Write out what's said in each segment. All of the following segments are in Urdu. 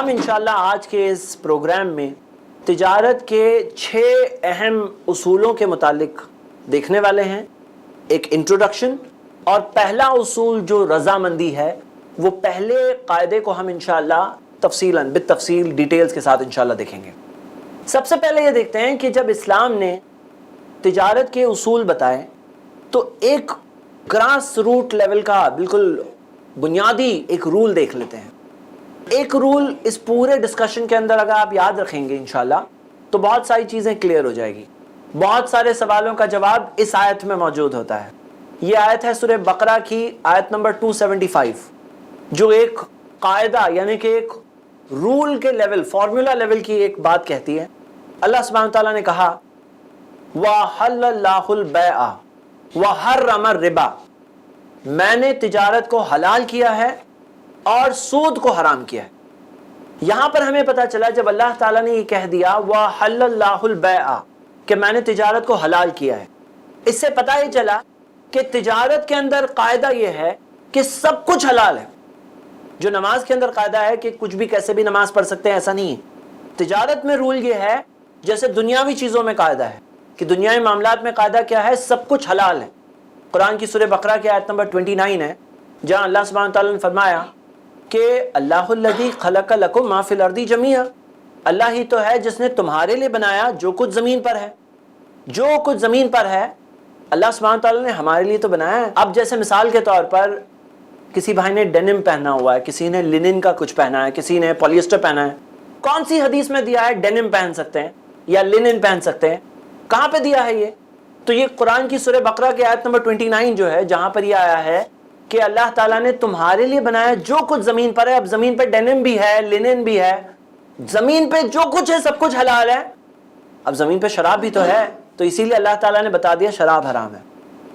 ہم انشاءاللہ آج کے اس پروگرام میں تجارت کے 6 اہم اصولوں کے متعلق دیکھنے والے ہیں. ایک انٹروڈکشن، اور پہلا اصول جو رضامندی ہے، وہ پہلے قاعدے کو ہم انشاءاللہ تفصیلاً بالتفصیل ڈیٹیلز کے ساتھ انشاءاللہ دیکھیں گے. سب سے پہلے یہ دیکھتے ہیں کہ جب اسلام نے تجارت کے اصول بتائے تو ایک گراس روٹ لیول کا بالکل بنیادی ایک رول دیکھ لیتے ہیں. ایک رول اس پورے ڈسکشن کے اندر اگر آپ یاد رکھیں گے انشاءاللہ تو بہت ساری چیزیں کلیئر ہو جائے گی. بہت سارے سوالوں کا جواب اس آیت میں موجود ہوتا ہے. یہ آیت ہے سورہ بقرہ کی آیت نمبر 275، جو ایک قاعدہ یعنی کہ ایک رول کے لیول، فارمولا لیول کی ایک بات کہتی ہے. اللہ سبحانہ تعالیٰ نے کہا وَأَحَلَّ اللَّهُ الْبَيْعَ وَحَرَّمَ الرِّبَا، میں نے تجارت کو حلال کیا ہے اور سود کو حرام کیا ہے. یہاں پر ہمیں پتا چلا جب اللہ تعالیٰ نے یہ کہہ دیا وَأَحَلَّ اللَّهُ الْبَيْعَ کہ میں نے تجارت کو حلال کیا ہے، اس سے پتہ یہ چلا کہ تجارت کے اندر قاعدہ یہ ہے کہ سب کچھ حلال ہے. جو نماز کے اندر قاعدہ ہے کہ کچھ بھی کیسے بھی نماز پڑھ سکتے ہیں، ایسا نہیں ہے. تجارت میں رول یہ ہے جیسے دنیاوی چیزوں میں قاعدہ ہے کہ دنیاوی معاملات میں قاعدہ کیا ہے، سب کچھ حلال ہے. قرآن کی سورہ بقرہ کی آیت نمبر 29 ہے، جہاں اللہ سبحانہ تعالیٰ نے فرمایا کہ اللہ الذی خلق لکم ما فی الارض جمیعا، اللہ ہی تو ہے جس نے تمہارے لیے بنایا جو کچھ زمین پر ہے. جو کچھ زمین پر ہے اللہ سبحانہ تعالیٰ نے ہمارے لیے تو بنایا ہے. اب جیسے مثال کے طور پر کسی بھائی نے ڈینم پہنا ہوا ہے، کسی نے لینن کا کچھ پہنا ہے، کسی نے پولیسٹر پہنا ہے. کون سی حدیث میں دیا ہے ڈینم پہن سکتے ہیں یا لینن پہن سکتے ہیں؟ کہاں پہ دیا ہے یہ؟ تو یہ قرآن کی سورہ بقرہ کی آیت نمبر 29 جو ہے، جہاں پر یہ آیا ہے کہ اللہ تعالیٰ نے تمہارے لیے بنایا جو کچھ زمین پر ہے. اب زمین پہ ڈینم بھی ہے، لینن بھی ہے، زمین پہ جو کچھ ہے سب کچھ حلال ہے. اب زمین پہ شراب بھی تو ہے، تو اسی لیے اللہ تعالیٰ نے بتا دیا شراب حرام ہے.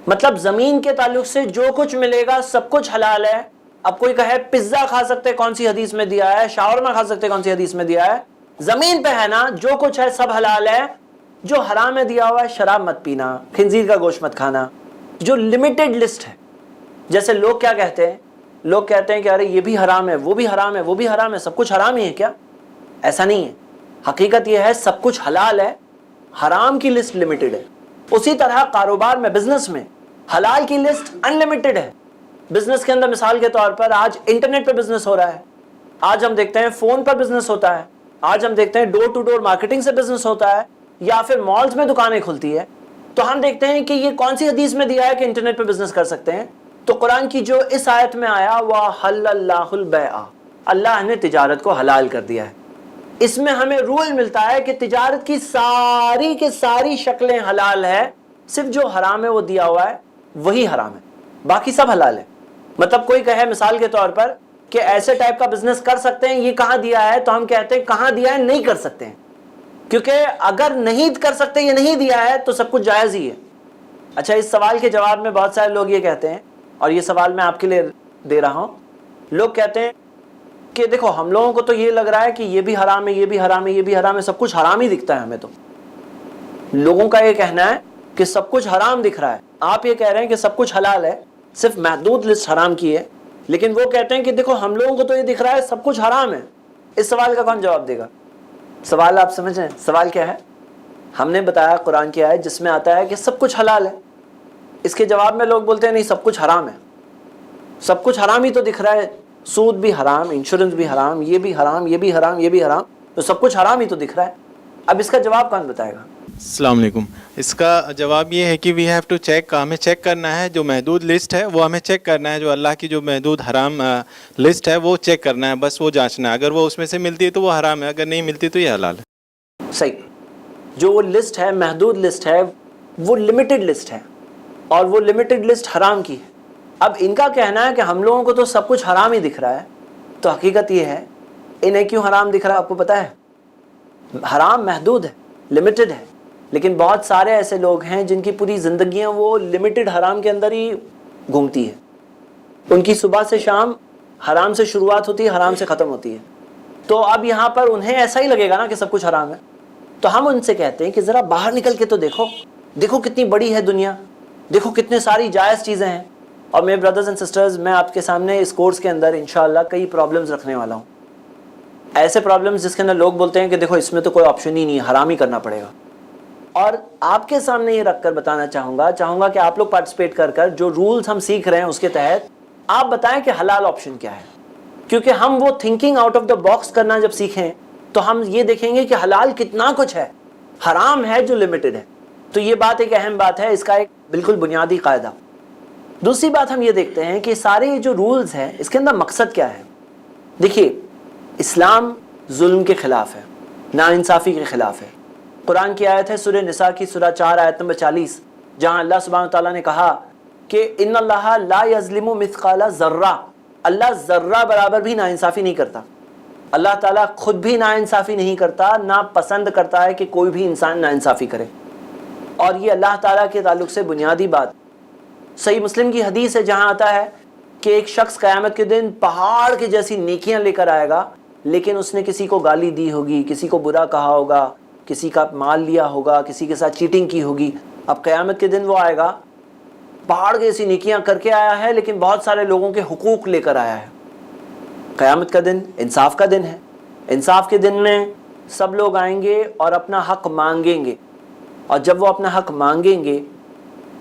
مطلب زمین کے تعلق سے جو کچھ ملے گا سب کچھ حلال ہے. اب کوئی کہے پزا کھا سکتے، کون سی حدیث میں دیا ہے؟ شاورما کھا سکتے، کون سی حدیث میں دیا ہے؟ زمین پہ ہے نا، جو کچھ ہے سب حلال ہے. جو حرام میں دیا ہوا ہے شراب مت پینا، خنزیر کا گوشت مت کھانا. جو لمیٹڈ لسٹ ہے، جیسے لوگ کیا کہتے ہیں، لوگ کہتے ہیں کہ ارے یہ بھی حرام ہے، وہ بھی حرام ہے، وہ بھی حرام ہے، سب کچھ حرام ہی ہے کیا؟ ایسا نہیں ہے. حقیقت یہ ہے سب کچھ حلال ہے، حرام کی لسٹ لمیٹڈ ہے. اسی طرح کاروبار میں، بزنس میں حلال کی لسٹ انلمیٹڈ ہے. بزنس کے اندر مثال کے طور پر آج انٹرنیٹ پہ بزنس ہو رہا ہے، آج ہم دیکھتے ہیں فون پر بزنس ہوتا ہے، آج ہم دیکھتے ہیں ڈور ٹو ڈور مارکیٹنگ سے بزنس ہوتا ہے، یا پھر مالز میں دکانیں کھلتی ہے. تو ہم دیکھتے ہیں کہ یہ کون سی حدیث میں دیا ہے کہ انٹرنیٹ پہ بزنس کر سکتے ہیں؟ تو قرآن کی جو اس آیت میں آیا وَأَحَلَّ اللَّهُ الْبَيْعَ، اللہ نے تجارت کو حلال کر دیا ہے. اس میں ہمیں رول ملتا ہے کہ تجارت کی ساری کے ساری شکلیں حلال ہے، صرف جو حرام ہے وہ دیا ہوا ہے وہی حرام ہے، باقی سب حلال ہے. مطلب کوئی کہے مثال کے طور پر کہ ایسے ٹائپ کا بزنس کر سکتے ہیں، یہ کہاں دیا ہے؟ تو ہم کہتے ہیں کہاں دیا ہے؟ نہیں کر سکتے ہیں، کیونکہ اگر نہیں کر سکتے، یہ نہیں دیا ہے تو سب کچھ جائز ہی ہے. اچھا، اس سوال کے جواب میں بہت سارے لوگ یہ کہتے ہیں، اور یہ سوال میں آپ کے لیے دے رہا ہوں. لوگ کہتے ہیں کہ دیکھو ہم لوگوں کو تو یہ لگ رہا ہے کہ یہ بھی حرام ہے، یہ بھی حرام ہے، یہ بھی حرام ہے، سب کچھ حرام ہی دکھتا ہے ہمیں. تو لوگوں کا یہ کہنا ہے کہ سب کچھ حرام دکھ رہا ہے، آپ یہ کہہ رہے ہیں کہ سب کچھ حلال ہے، صرف محدود لسٹ حرام کی ہے. لیکن وہ کہتے ہیں کہ دیکھو ہم لوگوں کو تو یہ دکھ رہا ہے سب کچھ حرام ہے. اس سوال کا کون جواب دے گا؟ سوال آپ سمجھ رہے ہیں سوال کیا ہے؟ ہم نے بتایا قرآن کی آیت جس میں آتا ہے کہ سب کچھ حلال ہے، اس کے جواب میں لوگ بولتے ہیں نہیں سب کچھ حرام ہے. سب کچھ حرام ہی تو دکھ رہا ہے، سود بھی حرام، انشورنس بھی حرام، یہ بھی حرام، یہ بھی حرام، یہ بھی حرام، تو سب کچھ حرام ہی تو دکھ رہا ہے. اب اس کا جواب کون بتائے گا؟ السلام علیکم. اس کا جواب یہ ہے کہ وی ہیو ٹو چیک، ہمیں چیک کرنا ہے جو محدود لسٹ ہے وہ ہمیں چیک کرنا ہے، جو اللہ کی جو محدود حرام لسٹ ہے وہ چیک کرنا ہے، بس وہ جانچنا ہے. اگر وہ اس میں سے ملتی ہے تو وہ حرام ہے، اگر نہیں ملتی تو یہ حلال ہے. صحیح. جو وہ لسٹ ہے، محدود لسٹ ہے، وہ لمیٹڈ لسٹ ہے، اور وہ لمیٹڈ لسٹ حرام کی ہے. اب ان کا کہنا ہے کہ ہم لوگوں کو تو سب کچھ حرام ہی دکھ رہا ہے، تو حقیقت یہ ہے انہیں کیوں حرام دکھ رہا ہے آپ کو پتہ ہے؟ حرام محدود ہے، لمیٹڈ ہے، لیکن بہت سارے ایسے لوگ ہیں جن کی پوری زندگیاں وہ لمیٹڈ حرام کے اندر ہی گھومتی ہے. ان کی صبح سے شام حرام سے شروعات ہوتی ہے، حرام سے ختم ہوتی ہے. تو اب یہاں پر انہیں ایسا ہی لگے گا نا کہ سب کچھ حرام ہے. تو ہم ان سے کہتے ہیں کہ ذرا باہر نکل کے تو دیکھو، دیکھو کتنی بڑی ہے دنیا، دیکھو کتنے ساری جائز چیزیں ہیں. اور میرے بردرز اینڈ سسٹرز، میں آپ کے سامنے اس کورس کے اندر انشاءاللہ کئی پرابلمز رکھنے والا ہوں. ایسے پرابلمز جس کے اندر لوگ بولتے ہیں کہ دیکھو اس میں تو کوئی آپشن ہی نہیں ہے, حرام ہی کرنا پڑے گا. اور آپ کے سامنے یہ رکھ کر بتانا چاہوں گا کہ آپ لوگ پارٹیسپیٹ کر جو رولز ہم سیکھ رہے ہیں اس کے تحت آپ بتائیں کہ حلال آپشن کیا ہے. کیونکہ ہم وہ thinking out of the box کرنا جب سیکھیں تو ہم یہ دیکھیں گے کہ حلال کتنا کچھ ہے, حرام ہے جو لمیٹڈ ہے. تو یہ بات ایک اہم بات ہے, اس کا ایک بالکل بنیادی قاعدہ. دوسری بات ہم یہ دیکھتے ہیں کہ سارے جو رولز ہیں اس کے اندر مقصد کیا ہے. دیکھیے, اسلام ظلم کے خلاف ہے, ناانصافی کے خلاف ہے. قرآن کی آیت ہے سورہ نساء کی سورہ 4 آیت نمبر 40, جہاں اللہ سبحانہ وتعالیٰ نے کہا کہ ان اللہ لا یظلم مثقال ذرہ, اللہ ذرہ برابر بھی ناانصافی نہیں کرتا. اللہ تعالیٰ خود بھی ناانصافی نہیں کرتا, نہ پسند کرتا ہے کہ کوئی بھی انسان ناانصافی کرے. اور یہ اللہ تعالیٰ کے تعلق سے بنیادی بات. صحیح مسلم کی حدیث ہے جہاں آتا ہے کہ ایک شخص قیامت کے دن پہاڑ کی جیسی نیکیاں لے کر آئے گا, لیکن اس نے کسی کو گالی دی ہوگی, کسی کو برا کہا ہوگا, کسی کا مال لیا ہوگا, کسی کے ساتھ چیٹنگ کی ہوگی. اب قیامت کے دن وہ آئے گا, پہاڑ جیسی نیکیاں کر کے آیا ہے, لیکن بہت سارے لوگوں کے حقوق لے کر آیا ہے. قیامت کا دن انصاف کا دن ہے. انصاف کے دن میں سب لوگ آئیں گے اور اپنا حق مانگیں گے, اور جب وہ اپنا حق مانگیں گے,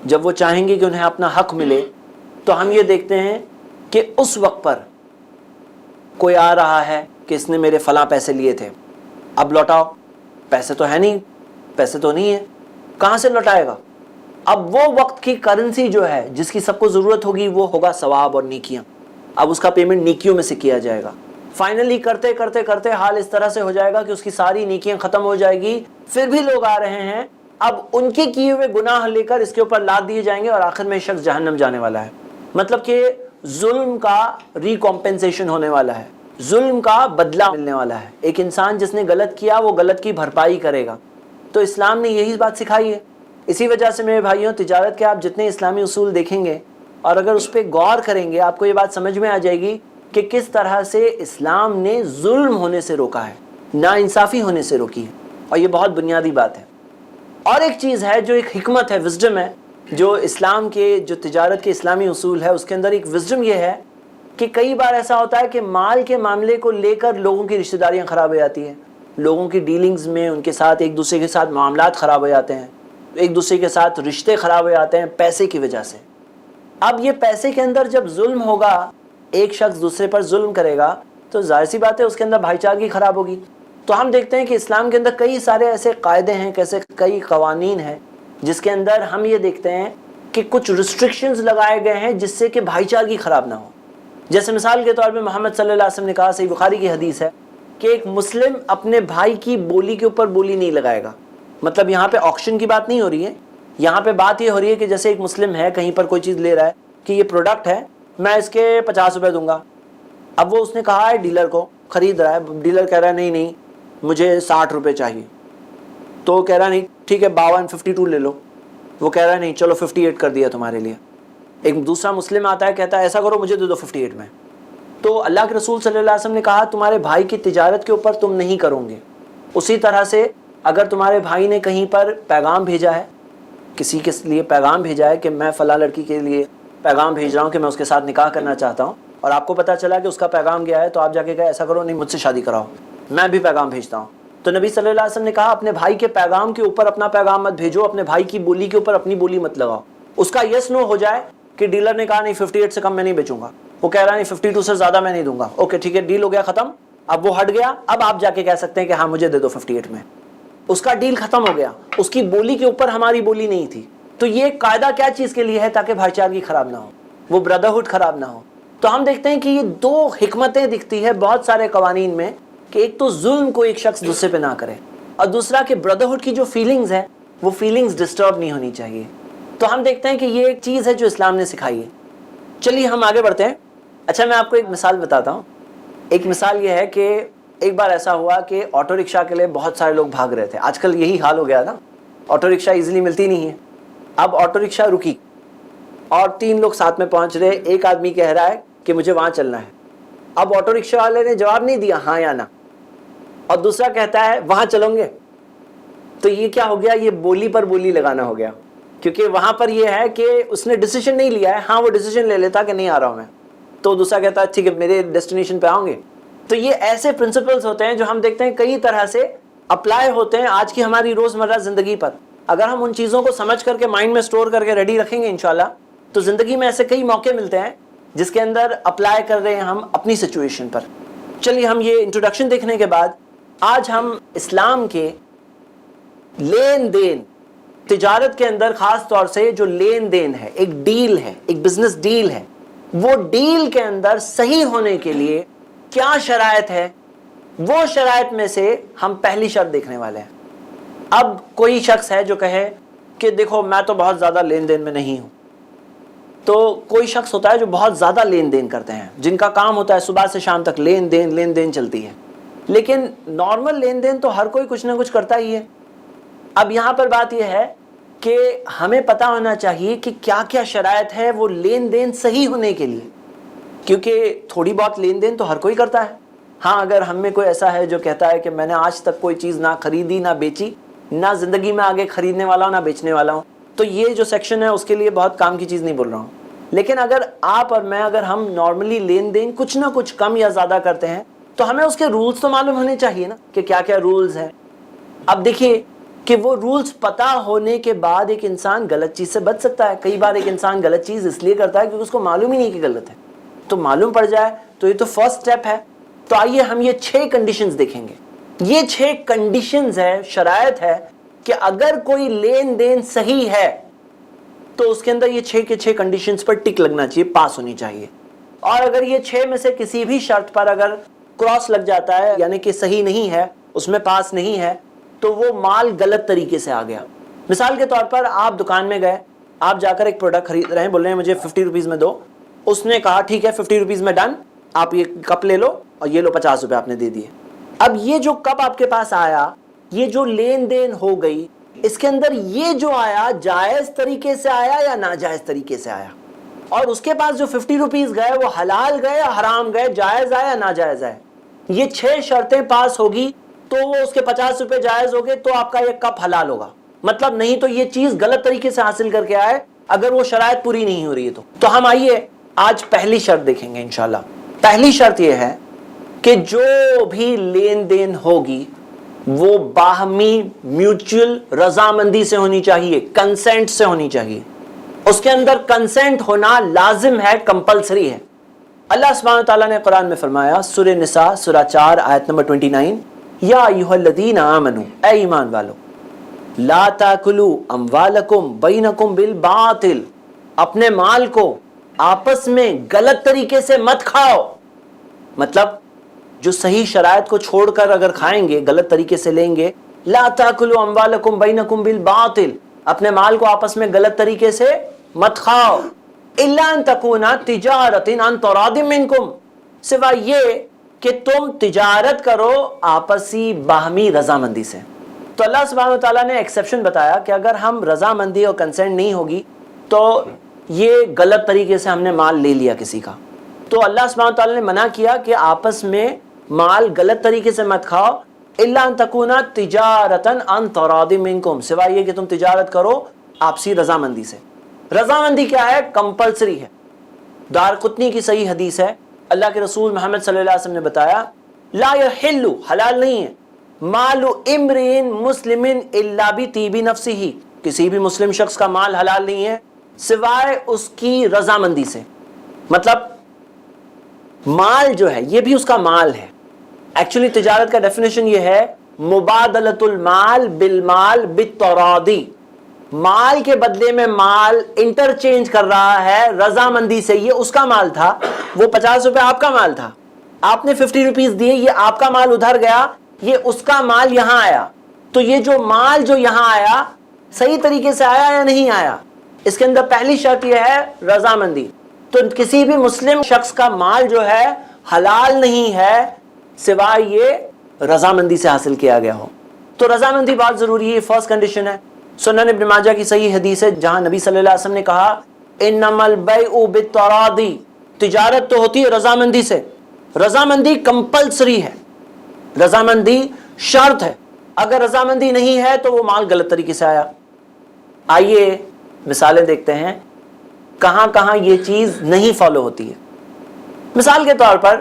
جب وہ چاہیں گے کہ انہیں اپنا حق ملے, تو ہم یہ دیکھتے ہیں کہ اس وقت پر کوئی آ رہا ہے کہ اس نے میرے فلاں پیسے لیے تھے, اب لوٹاؤ. پیسے تو ہے نہیں, پیسے تو نہیں ہے, کہاں سے لوٹائے گا؟ اب وہ وقت کی کرنسی جو ہے جس کی سب کو ضرورت ہوگی وہ ہوگا ثواب اور نیکیاں. اب اس کا پیمنٹ نیکیوں میں سے کیا جائے گا. فائنلی کرتے کرتے کرتے حال اس طرح سے ہو جائے گا کہ اس کی ساری نیکیاں ختم ہو جائے گی. پھر بھی لوگ آ رہے ہیں, اب ان کے کیے ہوئے گناہ لے کر اس کے اوپر لاد دیے جائیں گے, اور آخر میں شخص جہنم جانے والا ہے. مطلب کہ ظلم کا ریکمپنسیشن ہونے والا ہے, ظلم کا بدلہ ملنے والا ہے. ایک انسان جس نے غلط کیا وہ غلط کی بھرپائی کرے گا. تو اسلام نے یہی بات سکھائی ہے. اسی وجہ سے میرے بھائیوں, تجارت کے آپ جتنے اسلامی اصول دیکھیں گے اور اگر اس پہ غور کریں گے, آپ کو یہ بات سمجھ میں آ جائے گی کہ کس طرح سے اسلام نے ظلم ہونے سے روکا ہے, ناانصافی ہونے سے روکی ہے. اور یہ بہت بنیادی بات ہے. اور ایک چیز ہے جو ایک حکمت ہے, وزڈم ہے, جو اسلام کے جو تجارت کے اسلامی اصول ہے اس کے اندر ایک وزڈم یہ ہے کہ کئی بار ایسا ہوتا ہے کہ مال کے معاملے کو لے کر لوگوں کی رشتہ داریاں خراب ہو جاتی ہیں, لوگوں کی ڈیلنگز میں ان کے ساتھ ایک دوسرے کے ساتھ معاملات خراب ہو جاتے ہیں, ایک دوسرے کے ساتھ رشتے خراب ہو جاتے ہیں پیسے کی وجہ سے. اب یہ پیسے کے اندر جب ظلم ہوگا, ایک شخص دوسرے پر ظلم کرے گا, تو ظاہر سی بات ہے اس کے اندر بھائی چارگی خراب ہوگی. تو ہم دیکھتے ہیں کہ اسلام کے اندر کئی سارے ایسے قاعدے ہیں, کئی قوانین ہیں جس کے اندر ہم یہ دیکھتے ہیں کہ کچھ ریسٹرکشنز لگائے گئے ہیں جس سے کہ بھائی چارگی خراب نہ ہو. جیسے مثال کے طور پہ محمد صلی اللہ علیہ وسلم نے کہا, صحیح بخاری کی حدیث ہے, کہ ایک مسلم اپنے بھائی کی بولی کے اوپر بولی نہیں لگائے گا. مطلب یہاں پہ آکشن کی بات نہیں ہو رہی ہے, یہاں پہ بات یہ ہو رہی ہے کہ جیسے ایک مسلم ہے کہیں پر کوئی چیز لے رہا ہے کہ یہ پروڈکٹ ہے, میں اس کے 50 روپے دوں گا. اب وہ اس نے کہا ہے ڈیلر کو, خرید رہا ہے, ڈیلر کہہ رہا ہے نہیں مجھے 60 روپے چاہیے. تو وہ کہہ رہا ہے نہیں ٹھیک ہے 52 لے لو. وہ کہہ رہا ہے نہیں چلو 58 کر دیا تمہارے لیے. ایک دوسرا مسلم آتا ہے کہتا ہے ایسا کرو مجھے دے دو 58 میں. تو اللہ کے رسول صلی اللہ علیہ وسلم نے کہا تمہارے بھائی کی تجارت کے اوپر تم نہیں کرو گے. اسی طرح سے اگر تمہارے بھائی نے کہیں پر پیغام بھیجا ہے, کسی کے لیے پیغام بھیجا ہے کہ میں فلاں لڑکی کے لیے پیغام بھیج رہا ہوں کہ میں اس کے ساتھ نکاح کرنا چاہتا ہوں, اور آپ کو پتہ چلا کہ اس کا پیغام گیا ہے, تو آپ جا کے کہا ایسا کرو نہیں مجھ سے شادی کراؤ, میں بھی پیغام بھیجتا ہوں. تو نبی صلی اللہ علیہ وسلم نے کہا اپنے بھائی کے پیغام کے اوپر اپنا پیغام مت بھیجو, اپنے بھائی کی بولی کے اوپر اپنی بولی مت لگاؤ. اس کا یس نو ہو جائے کہ ڈیلر نے کہا نہیں 58 سے کم میں نہیں بیچوں گا, وہ کہہ رہا نہیں 52 سے زیادہ میں نہیں دوں گا, اوکے ٹھیک ہے ڈیل ہو گیا ختم. اب وہ ہٹ گیا, اب آپ جا کے کہہ سکتے ہیں کہ ہاں مجھے دے دو 58 میں. اس کا ڈیل ختم ہو گیا, اس کی بولی کے اوپر ہماری بولی نہیں تھی. تو یہ قاعدہ کیا چیز کے لیے ہے؟ تاکہ بھائی چارگی خراب نہ ہو, وہ بردرہڈ خراب نہ ہو. تو ہم دیکھتے ہیں کہ یہ دو حکمتیں دکھتی ہے بہت سارے قوانین میں, کہ ایک تو ظلم کو ایک شخص دوسرے پہ نہ کرے, اور دوسرا کہ بردرہڈ کی جو فیلنگز ہیں وہ فیلنگز ڈسٹرب نہیں ہونی چاہیے. تو ہم دیکھتے ہیں کہ یہ ایک چیز ہے جو اسلام نے سکھائی ہے. چلیے ہم آگے بڑھتے ہیں. اچھا میں آپ کو ایک مثال بتاتا ہوں. ایک مثال یہ ہے کہ ایک بار ایسا ہوا کہ آٹو رکشہ کے لیے بہت سارے لوگ بھاگ رہے تھے. آج کل یہی حال ہو گیا نا, آٹو رکشہ ایزیلی ملتی نہیں ہے. اب آٹو رکشہ رکی اور 3 لوگ ساتھ میں پہنچ رہے. ایک آدمی کہہ رہا ہے کہ مجھے وہاں چلنا ہے. اب آٹو رکشہ والے نے جواب نہیں دیا ہاں یا نہ, اور دوسرا کہتا ہے وہاں چلیں گے. تو یہ کیا ہو گیا؟ یہ بولی پر بولی لگانا ہو گیا, کیونکہ وہاں پر یہ ہے کہ اس نے ڈیسیژن نہیں لیا ہے. ہاں وہ ڈیسیژن لے لیتا کہ نہیں آ رہا ہوں میں, تو دوسرا کہتا ہے ٹھیک ہے میرے ڈیسٹینیشن پہ آؤں گے. تو یہ ایسے پرنسپلز ہوتے ہیں جو ہم دیکھتے ہیں کئی طرح سے اپلائی ہوتے ہیں آج کی ہماری روزمرہ زندگی پر. اگر ہم ان چیزوں کو سمجھ کر کے مائنڈ میں سٹور کر کے ریڈی رکھیں گے انشاءاللہ, تو زندگی میں ایسے کئی موقع ملتے ہیں جس کے اندر اپلائی کر رہے ہیں ہم اپنی سچویشن پر. چلیے ہم یہ انٹروڈکشن دیکھنے کے بعد آج ہم اسلام کے لین دین, تجارت کے اندر خاص طور سے جو لین دین ہے, ایک ڈیل ہے, ایک بزنس ڈیل ہے, وہ ڈیل کے اندر صحیح ہونے کے لیے کیا شرائط ہے, وہ شرائط میں سے ہم پہلی شرط دیکھنے والے ہیں. اب کوئی شخص ہے جو کہے کہ دیکھو میں تو بہت زیادہ لین دین میں نہیں ہوں. تو کوئی شخص ہوتا ہے جو بہت زیادہ لین دین کرتے ہیں, جن کا کام ہوتا ہے صبح سے شام تک لین دین چلتی ہے. لیکن نارمل لین دین تو ہر کوئی کچھ نہ کچھ کرتا ہی ہے. اب یہاں پر بات یہ ہے کہ ہمیں پتہ ہونا چاہیے کہ کیا کیا شرائط ہے وہ لین دین صحیح ہونے کے لیے, کیونکہ تھوڑی بہت لین دین تو ہر کوئی کرتا ہے. ہاں اگر ہم میں کوئی ایسا ہے جو کہتا ہے کہ میں نے آج تک کوئی چیز نہ خریدی نہ بیچی, نہ زندگی میں آگے خریدنے والا ہوں نہ بیچنے والا ہوں, تو یہ جو سیکشن ہے اس کے لیے بہت کام کی چیز نہیں بول رہا ہوں. لیکن اگر آپ اور میں اگر ہم نارملی لین دین کچھ نہ کچھ کم یا زیادہ کرتے ہیں تو ہمیں اس کے رولز تو معلوم ہونے چاہیے نا کہ کیا کیا رولز ہیں. اب دیکھیے کہ وہ رولز پتہ ہونے کے بعد ایک انسان غلط چیز سے بچ سکتا ہے. کئی بار ایک انسان غلط چیز اس لیے کرتا ہے کیونکہ اس کو معلوم ہی نہیں کہ غلط ہے, تو معلوم پڑ جائے تو یہ تو فرسٹ سٹیپ ہے. تو آئیے ہم یہ 6 کنڈیشنز دیکھیں گے. یہ 6 کنڈیشنز ہے, شرائط ہے کہ اگر کوئی لین دین صحیح ہے تو اس کے اندر یہ 6 کے 6 کنڈیشنز پر ٹک لگنا چاہیے, پاس ہونی چاہیے. اور اگر یہ 6 میں سے کسی بھی شرط پر اگر کراس لگ جاتا ہے, یعنی کہ صحیح نہیں ہے, اس میں پاس نہیں ہے, تو وہ مال غلط طریقے سے آ گیا. مثال کے طور پر آپ دکان میں گئے, آپ جا کر ایک پروڈکٹ خرید رہے ہیں, بول رہے ہیں مجھے 50 روپیز میں دو. اس نے کہا ٹھیک ہے 50 روپیز میں ڈن, آپ یہ کپ لے لو, اور یہ لو 50 روپے آپ نے دے دیے. اب یہ جو کپ آپ کے پاس آیا, یہ جو لین دین ہو گئی, اس کے اندر یہ جو آیا جائز طریقے سے آیا یا ناجائز طریقے سے آیا, اور اس کے پاس جو 50 روپیز گئے وہ حلال گئے یا حرام گئے, جائز آیا یا ناجائز آیا. یہ 6 شرطیں پاس ہوگی تو وہ اس کے 50 روپے جائز ہو گئے, تو آپ کا یہ کپ حلال ہوگا. مطلب نہیں تو یہ چیز غلط طریقے سے حاصل کر کے آئے اگر وہ شرائط پوری نہیں ہو رہی ہے. تو ہم آئیے آج پہلی شرط دیکھیں گے انشاءاللہ. پہلی شرط یہ ہے کہ جو بھی لین دین ہوگی وہ باہمی میوچل رضامندی سے ہونی چاہیے, کنسنٹ سے ہونی چاہیے. اس کے اندر کنسنٹ ہونا لازم ہے, کمپلسری ہے. اللہ سبحانہ تعالیٰ نے قرآن میں فرمایا, سورہ نساء سورہ 4 آیت نمبر 29, یا ایھا الذین آمنوا, اے ایمان والو, لا تاکلوا اموالکم بینکم بالباطل, اپنے مال کو آپس میں غلط طریقے سے مت کھاؤ. مطلب جو صحیح شرائط کو چھوڑ کر اگر کھائیں گے, غلط طریقے سے لیں گے, لا تاکلوا اموالکم بینکم بالباطل, اپنے مال کو آپس میں غلط طریقے سے مت کھاؤ, الا ان تکون تجارۃ عن تراض منکم, سوائے یہ کہ تم تجارت کرو آپسی باہمی رضامندی سے. تو اللہ سبحانہ وتعالیٰ نے ایکسیپشن بتایا کہ اگر ہم رضامندی اور کنسنٹ نہیں ہوگی تو یہ غلط طریقے سے ہم نے مال لے لیا کسی کا, تو اللہ سبحانہ وتعالیٰ نے منع کیا کہ آپس میں مال غلط طریقے سے مت کھاؤ, الا ان تکون تجارۃ عن تراض منکم, سوائے یہ کہ تم تجارت کرو آپسی رضامندی سے. رضامندی کیا ہے؟ کمپلسری ہے. دارقطنی کی صحیح حدیث ہے, اللہ کے رسول محمد صلی اللہ علیہ وسلم نے بتایا, لا یحل, حلال نہیں ہے, مال امرئ مسلم الا بطیب نفسہ, کسی بھی مسلم شخص کا مال حلال نہیں ہے سوائے اس کی رضامندی سے. مطلب مال جو ہے یہ بھی اس کا مال ہے. ایکچولی تجارت کا ڈیفینیشن یہ ہے, مبادلۃ المال بالمال بالتراضی, مال کے بدلے میں مال انٹرچینج کر رہا ہے رضامندی سے. یہ اس کا مال تھا, وہ 50 روپے آپ کا مال تھا, آپ نے 50 روپیز دیے, یہ آپ کا مال ادھر گیا, یہ اس کا مال یہاں آیا. تو یہ جو مال جو یہاں آیا صحیح طریقے سے آیا یا نہیں آیا, اس کے اندر پہلی شرط یہ ہے رضامندی. تو کسی بھی مسلم شخص کا مال جو ہے حلال نہیں ہے سوائے یہ رضامندی سے حاصل کیا گیا ہو. تو رضامندی بہت ضروری ہے, فرسٹ کنڈیشن ہے. سنن ابن ماجہ کی صحیح حدیث ہے جہاں نبی صلی اللہ علیہ وسلم نے کہا, انما البیع بالتراضی, تجارت تو ہوتی ہے رضامندی سے. رضامندی کمپلسری ہے, رضامندی شرط ہے, اگر رضامندی نہیں ہے تو وہ مال غلط طریقے سے آیا. آئیے مثالیں دیکھتے ہیں کہاں کہاں یہ چیز نہیں فالو ہوتی ہے. مثال کے طور پر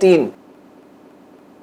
3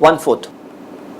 1/4,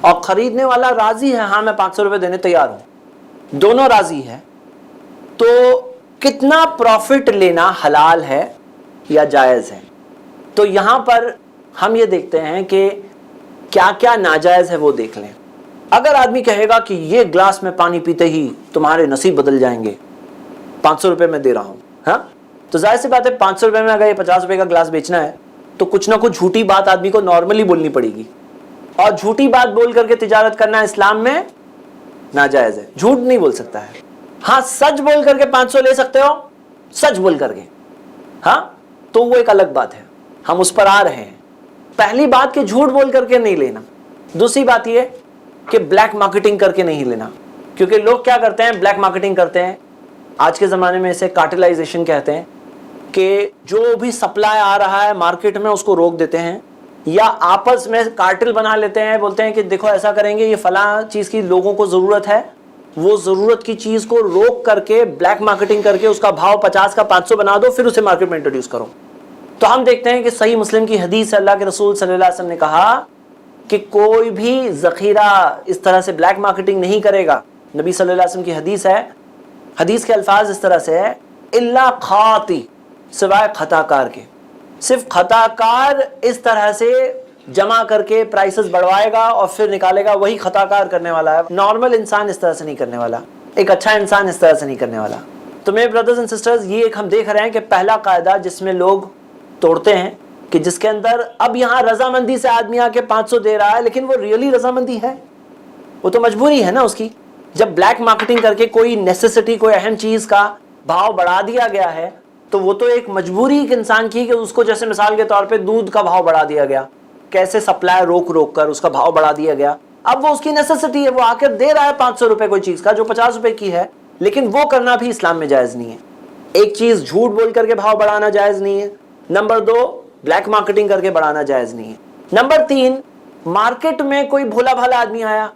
اور خریدنے والا راضی ہے ہاں میں 500 روپے دینے تیار ہوں, دونوں راضی ہے, تو کتنا پروفٹ لینا حلال ہے یا جائز ہے؟ تو یہاں پر ہم یہ دیکھتے ہیں کہ کیا کیا ناجائز ہے وہ دیکھ لیں. اگر آدمی کہے گا کہ یہ گلاس میں پانی پیتے ہی تمہارے نصیب بدل جائیں گے, 500 روپے میں دے رہا ہوں, ہاں, تو ظاہر سی بات ہے 500 روپے میں اگر یہ 50 روپے کا گلاس بیچنا ہے تو کچھ نہ کچھ جھوٹی بات آدمی کو نارملی بولنی پڑے گی, اور جھوٹی بات بول کر کے تجارت کرنا اسلام میں ناجائز ہے. جھوٹ نہیں بول سکتا ہے, ہاں سچ بول کر کے 500 لے سکتے ہو, سچ بول کر کے, ہاں, تو وہ ایک الگ بات ہے, ہم اس پر آ رہے ہیں. پہلی بات کہ جھوٹ بول کر کے نہیں لینا. دوسری بات یہ کہ بلیک مارکیٹنگ کر کے نہیں لینا, کیونکہ لوگ کیا کرتے ہیں, بلیک مارکیٹنگ کرتے ہیں. آج کے زمانے میں اسے کارٹلائزیشن کہتے ہیں, کہ جو بھی سپلائی آ رہا ہے مارکیٹ میں اس کو روک دیتے ہیں, یا آپس میں کارٹل بنا لیتے ہیں, بولتے ہیں کہ دیکھو ایسا کریں گے, یہ فلاں چیز کی لوگوں کو ضرورت ہے, وہ ضرورت کی چیز کو روک کر کے بلیک مارکیٹنگ کر کے اس کا بھاؤ 50 کا 500 بنا دو, پھر اسے مارکیٹ میں انٹروڈیوس کرو. تو ہم دیکھتے ہیں کہ صحیح مسلم کی حدیث ہے, اللہ کے رسول صلی اللہ علیہ وسلم نے کہا کہ کوئی بھی ذخیرہ اس طرح سے بلیک مارکیٹنگ نہیں کرے گا. نبی صلی اللہ علیہ وسلم کی حدیث ہے, حدیث کے الفاظ اس طرح سے ہے, الا خاطی, سوائے خطا کار کے. صرف خطا کار اس طرح سے جمع کر کے پرائسز بڑھوائے گا اور پھر نکالے گا, وہی خطا کار کرنے والا ہے. نارمل انسان اس طرح سے نہیں کرنے والا, ایک اچھا انسان اس طرح سے نہیں کرنے والا. تو میرے بردرز اینڈ سسٹرز, یہ ایک ہم دیکھ رہے ہیں کہ پہلا قاعدہ جس میں لوگ توڑتے ہیں, کہ جس کے اندر اب یہاں رضامندی سے آدمی آ کے 500 دے رہا ہے, لیکن وہ ریئلی رضامندی ہے؟ وہ تو مجبوری ہے نا اس کی. جب بلیک مارکیٹنگ کر کے کوئی نیسیسٹی, کوئی اہم چیز کا بھاؤ بڑھا دیا گیا ہے, تو وہ تو ایک مجبوری ایک انسان کی, کہ اس کو جیسے مثال کے طور پہ دودھ کا بھاؤ بڑھا دیا گیا, کیسے سپلائی روک روک کر اس کا بھاؤ بڑھا دیا گیا. اب وہ اس کی نیسیسٹی ہے, وہ آ کر دے رہا ہے 500 روپے کوئی چیز کا جو 50 روپے کی ہے, لیکن وہ کرنا بھی اسلام میں جائز نہیں ہے. ایک چیز جھوٹ بول کر کے بھاؤ بڑھانا جائز نہیں ہے. نمبر 2, بلیک مارکیٹنگ کر کے بڑھانا جائز نہیں ہے. نمبر 3, مارکیٹ میں کوئی بھولا بھالا آدمی آیا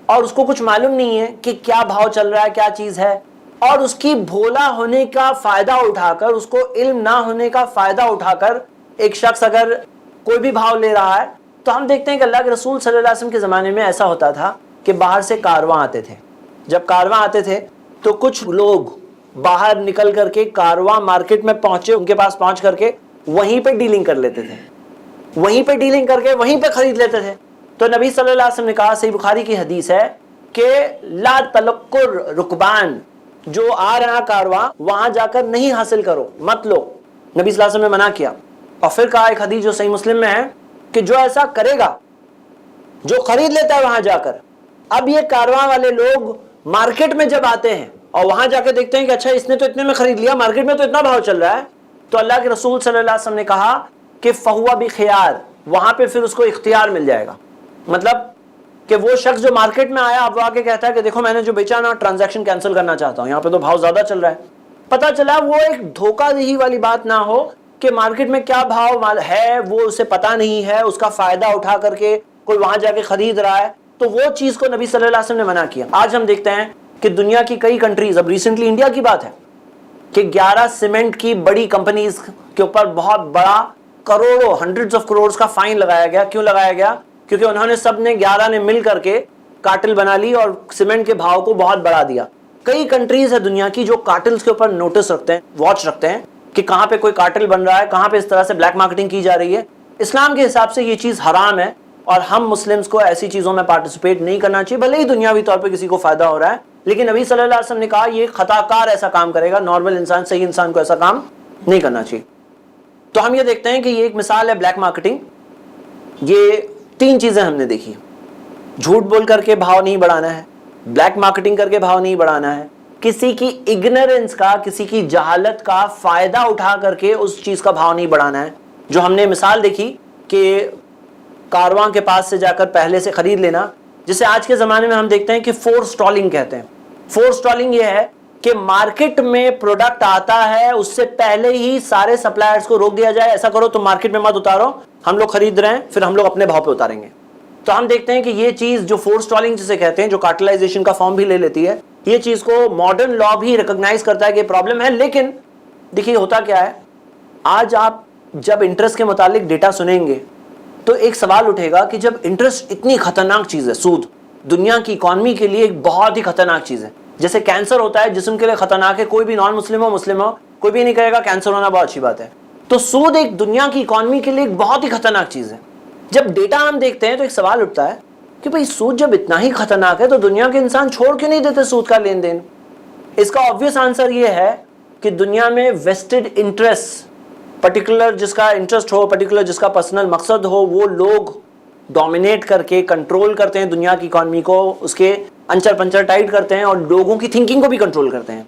اور اس کو کچھ معلوم نہیں ہے کہ کیا بھاؤ چل رہا ہے, کیا چیز ہے, اور اس کی بھولا ہونے کا فائدہ اٹھا کر, اس کو علم نہ ہونے کا فائدہ اٹھا کر ایک شخص اگر کوئی بھی بھاؤ لے رہا ہے, تو ہم دیکھتے ہیں کہ اللہ کے رسول صلی اللہ علیہ وسلم کے زمانے میں ایسا ہوتا تھا کہ باہر سے کارواں آتے تھے. جب کارواں آتے تھے تو کچھ لوگ باہر نکل کر کے کارواں مارکیٹ میں پہنچے, ان کے پاس پہنچ کر کے وہیں پہ ڈیلنگ کر لیتے تھے, وہیں پہ ڈیلنگ کر کے وہیں پہ خرید لیتے تھے. تو نبی صلی اللہ علیہ وسلم نے کہا, صحیح بخاری کی حدیث ہے, کہ لا تلقر رکبان, جو آ رہا کارواں وہاں جا کر نہیں حاصل کرو, مت لو. نبی صلی اللہ علیہ وسلم نے منع کیا. اور پھر کہا ایک حدیث جو صحیح مسلم میں ہے, کہ جو ایسا کرے گا, جو خرید لیتا ہے وہاں جا کر. اب یہ کارواں والے لوگ مارکیٹ میں جب آتے ہیں اور وہاں جا کے دیکھتے ہیں کہ اچھا اس نے تو اتنے میں خرید لیا, مارکیٹ میں تو اتنا بھاؤ چل رہا ہے, تو اللہ کے رسول صلی اللہ علیہ وسلم نے کہا کہ فہو بخیار, وہاں پہ پھر اس کو اختیار مل جائے گا. مطلب کہ وہ شخص جو مارکیٹ میں آیا, اب وہ آ کے کہتا ہے کہ دیکھو میں نے جو بیچا نا, ٹرانزیکشن کینسل کرنا چاہتا ہوں, یہاں پہ تو بھاؤ زیادہ چل رہا ہے. پتہ چلا وہ ایک دھوکہ دہی والی بات نہ ہو کہ مارکیٹ میں کیا بھاؤ ہے وہ اسے پتہ نہیں ہے, اس کا فائدہ اٹھا کر کے کوئی وہاں جا کے خرید رہا ہے, تو وہ چیز کو نبی صلی اللہ علیہ وسلم نے منع کیا. آج ہم دیکھتے ہیں کہ دنیا کی کئی کنٹریز, اب ریسنٹلی انڈیا کی بات ہے کہ 11 سیمنٹ کی بڑی کمپنیز کے اوپر بہت بڑا کروڑوں, ہنڈریڈز آف کروڑز کا فائن لگایا گیا. کیوں لگایا گیا؟ کیونکہ انہوں نے سب نے 11 نے مل کر کے کارٹل بنا لی اور سیمنٹ کے بھاؤ کو بہت بڑھا دیا. کئی کنٹریز ہے دنیا کی جو کارٹلز کے اوپر نوٹس رکھتے ہیں, واچ رکھتے ہیں کہ کہاں پہ کوئی کارٹل بن رہا ہے, کہاں پہ اس طرح سے بلیک مارکیٹنگ کی جا رہی ہے. اسلام کے حساب سے یہ چیز حرام ہے, اور ہم مسلمز کو ایسی چیزوں میں پارٹیسپیٹ نہیں کرنا چاہیے, بھلے ہی دنیاوی طور پہ کسی کو فائدہ ہو رہا ہے. لیکن نبی صلی اللہ علیہ وسلم نے کہا یہ خطا کار ایسا کام کرے گا, نارمل انسان, صحیح انسان کو ایسا کام نہیں کرنا چاہیے. تو ہم یہ دیکھتے ہیں کہ یہ ایک مثال ہے بلیک مارکیٹنگ. یہ 3 چیزیں ہم نے دیکھی. جھوٹ بول کر کے بھاؤ نہیں بڑھانا ہے, بلیک مارکیٹنگ کر کے بھاؤ نہیں بڑھانا ہے, کسی کی اگنورنس کا, کسی کی جہالت کا فائدہ اٹھا کر کے اس چیز کا بھاؤ نہیں بڑھانا ہے. جو ہم نے مثال دیکھی کہ کارواں کے پاس سے جا کر پہلے سے خرید لینا, جسے آج کے زمانے میں ہم دیکھتے ہیں کہ فور سٹالنگ کہتے ہیں. فور سٹالنگ یہ ہے کہ مارکیٹ میں پروڈکٹ آتا ہے, اس سے پہلے ہی سارے سپلائرز کو روک دیا جائے, ایسا کرو تم مارکیٹ میں مت اتارو, ہم لوگ خرید رہے ہیں, پھر ہم لوگ اپنے بھاؤ پہ اتاریں گے. تو ہم دیکھتے ہیں کہ یہ چیز جو فور سٹالنگ جسے کہتے ہیں, جو کارٹلائزیشن کا فارم بھی لے لیتی ہے, یہ چیز کو ماڈرن لا بھی ریکگنائز کرتا ہے کہ پرابلم ہے. لیکن دیکھیے ہوتا کیا ہے, آج آپ جب انٹرسٹ کے متعلق ڈیٹا سنیں گے تو ایک سوال اٹھے گا کہ جب انٹرسٹ اتنی خطرناک چیز ہے، سود دنیا کی اکانومی کے لیے ایک بہت ہی خطرناک چیز ہے، جیسے کینسر ہوتا ہے جسم کے لیے خطرناک ہے، کوئی بھی نان مسلم ہو مسلم ہو کوئی بھی نہیں کہے گا کینسر ہونا بہت اچھی بات ہے، تو سود ایک دنیا کی اکانومی کے لیے ایک بہت ہی خطرناک چیز ہے۔ جب ڈیٹا ہم دیکھتے ہیں تو ایک سوال اٹھتا ہے کہ بھئی سود جب اتنا ہی خطرناک ہے تو دنیا کے انسان چھوڑ کیوں نہیں دیتے سود کا لین دین؟ اس کا آبویس آنسر یہ ہے کہ دنیا میں ویسٹڈ انٹرسٹ، پرٹیکولر جس کا انٹرسٹ ہو، پرٹیکولر جس کا پرسنل مقصد ہو، وہ لوگ ڈومینیٹ کر کے کنٹرول کرتے ہیں دنیا کی اکانومی کو، اس کے انچر پنچر ٹائٹ کرتے ہیں اور لوگوں کی تھنکنگ کو بھی کنٹرول کرتے ہیں،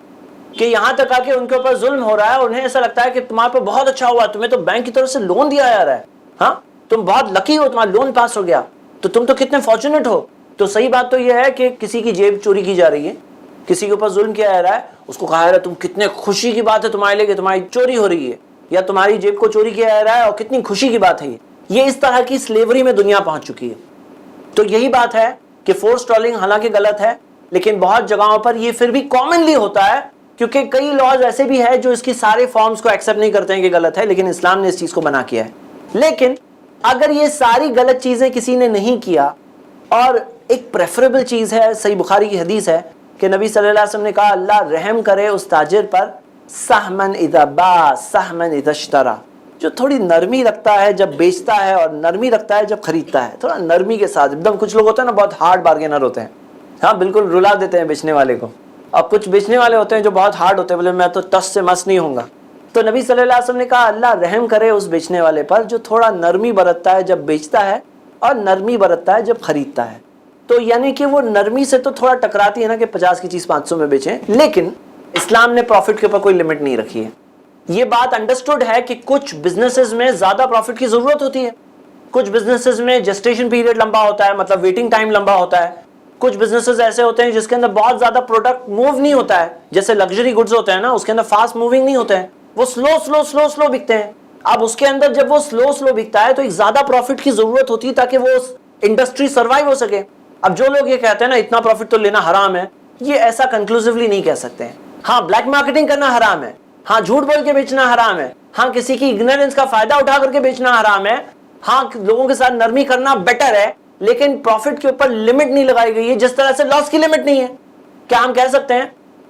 کہ یہاں تک آ کے ان کے اوپر ظلم ہو رہا ہے اور انہیں ایسا لگتا ہے کہ تمہارے پہ بہت اچھا ہوا، تمہیں تو بینک کی طرف سے لون دیا جا رہا ہے، ہاں تم بہت لکی ہو، تمہارا لون پاس ہو گیا، تو تم تو کتنے فارچونیٹ ہو۔ تو صحیح بات تو یہ ہے کہ کسی کی جیب چوری کی جا رہی ہے، کسی کے اوپر ظلم کیا جا رہا ہے، اس کو کہا جا رہا ہے تم کتنے خوشی کی بات ہے تمہارے لیے کہ تمہاری چوری ہو رہی ہے، یا تمہاری جیب کو چوری کیا جا رہا ہے اور کتنی خوشی کی بات ہے یہ اس طرح کی سلیوری میں دنیا پہنچ چکی ہے۔ تو یہی بات ہے کہ فورس ٹرولنگ حالانکہ غلط ہے، لیکن بہت جگہوں پر یہ پھر بھی کامنلی ہوتا ہے، کیونکہ کئی لاز ایسے بھی ہیں جو اس کی سارے فارمز کو ایکسیپٹ نہیں کرتے ہیں کہ غلط ہے، لیکن اسلام نے اس چیز کو بنا کیا ہے۔ لیکن اگر یہ ساری غلط چیزیں کسی نے نہیں کیا اور ایک پریفریبل چیز ہے، صحیح بخاری کی حدیث ہے کہ نبی صلی اللہ علیہ وسلم نے کہا اللہ رحم کرے اس تاجر پر سہمن اذا باع سہمن اذا اشترى، جو تھوڑی نرمی رکھتا ہے جب بیچتا ہے اور نرمی رکھتا ہے جب خریدتا ہے، تھوڑا نرمی کے ساتھ۔ ایک دم کچھ لوگ ہوتے ہیں نا بہت ہارڈ بارگینر ہوتے ہیں، ہاں بالکل رلا دیتے ہیں بیچنے والے کو، اور کچھ بیچنے والے ہوتے ہیں جو بہت ہارڈ ہوتے ہیں، بولے میں تو ٹس سے مس نہیں ہوں گا۔ تو نبی صلی اللہ علیہ وسلم نے کہا اللہ رحم کرے اس بیچنے والے پر جو تھوڑا نرمی برتتا ہے جب بیچتا ہے اور نرمی برتتا ہے جب خریدتا ہے۔ تو یعنی کہ وہ نرمی سے تو تھوڑا ٹکراتی ہے نا کہ 50 کی چیز 500 میں بیچیں، لیکن اسلام نے پروفٹ کے اوپر کوئی لمٹ نہیں رکھی ہے۔ یہ بات انڈرسٹوڈ ہے کہ کچھ بزنسز میں زیادہ پروفٹ کی ضرورت ہوتی ہے، کچھ بزنسز میں جسٹیشن پیریڈ لمبا ہوتا ہے، مطلب ویٹنگ ٹائم لمبا ہوتا ہے، کچھ بزنسز ایسے ہوتے ہیں جس کے اندر بہت زیادہ پروڈکٹ موو نہیں ہوتا ہے، جیسے لگژری گڈز ہوتے ہیں نا، اس کے اندر فاسٹ موونگ نہیں ہوتے ہیں، وہ سلو بکتے ہیں۔ اب اس کے اندر جب وہ سلو بکتا ہے تو ایک زیادہ پروفٹ کی ضرورت ہوتی ہے تاکہ وہ انڈسٹری سروائیو ہو سکے۔ اب جو لوگ یہ کہتے ہیں نا اتنا پروفٹ تو لینا حرام ہے، یہ ایسا کنکلوسیولی نہیں کہہ سکتے ہیں۔ ہاں بلیک مارکیٹنگ کرنا حرام ہے، ہاں جھوٹ بول کے بیچنا حرام ہے، ہاں کسی کی اگنورینس کا فائدہ اٹھا کر کے بیچنا حرام ہے، ہاں لوگوں کے ساتھ نرمی کرنا بیٹر ہے، لیکن پروفٹ کے اوپر لمٹ نہیں لگائی گئی ہے، جس طرح سے لاس کی لمٹ نہیں ہے۔ کیا ہم کہہ سکتے ہیں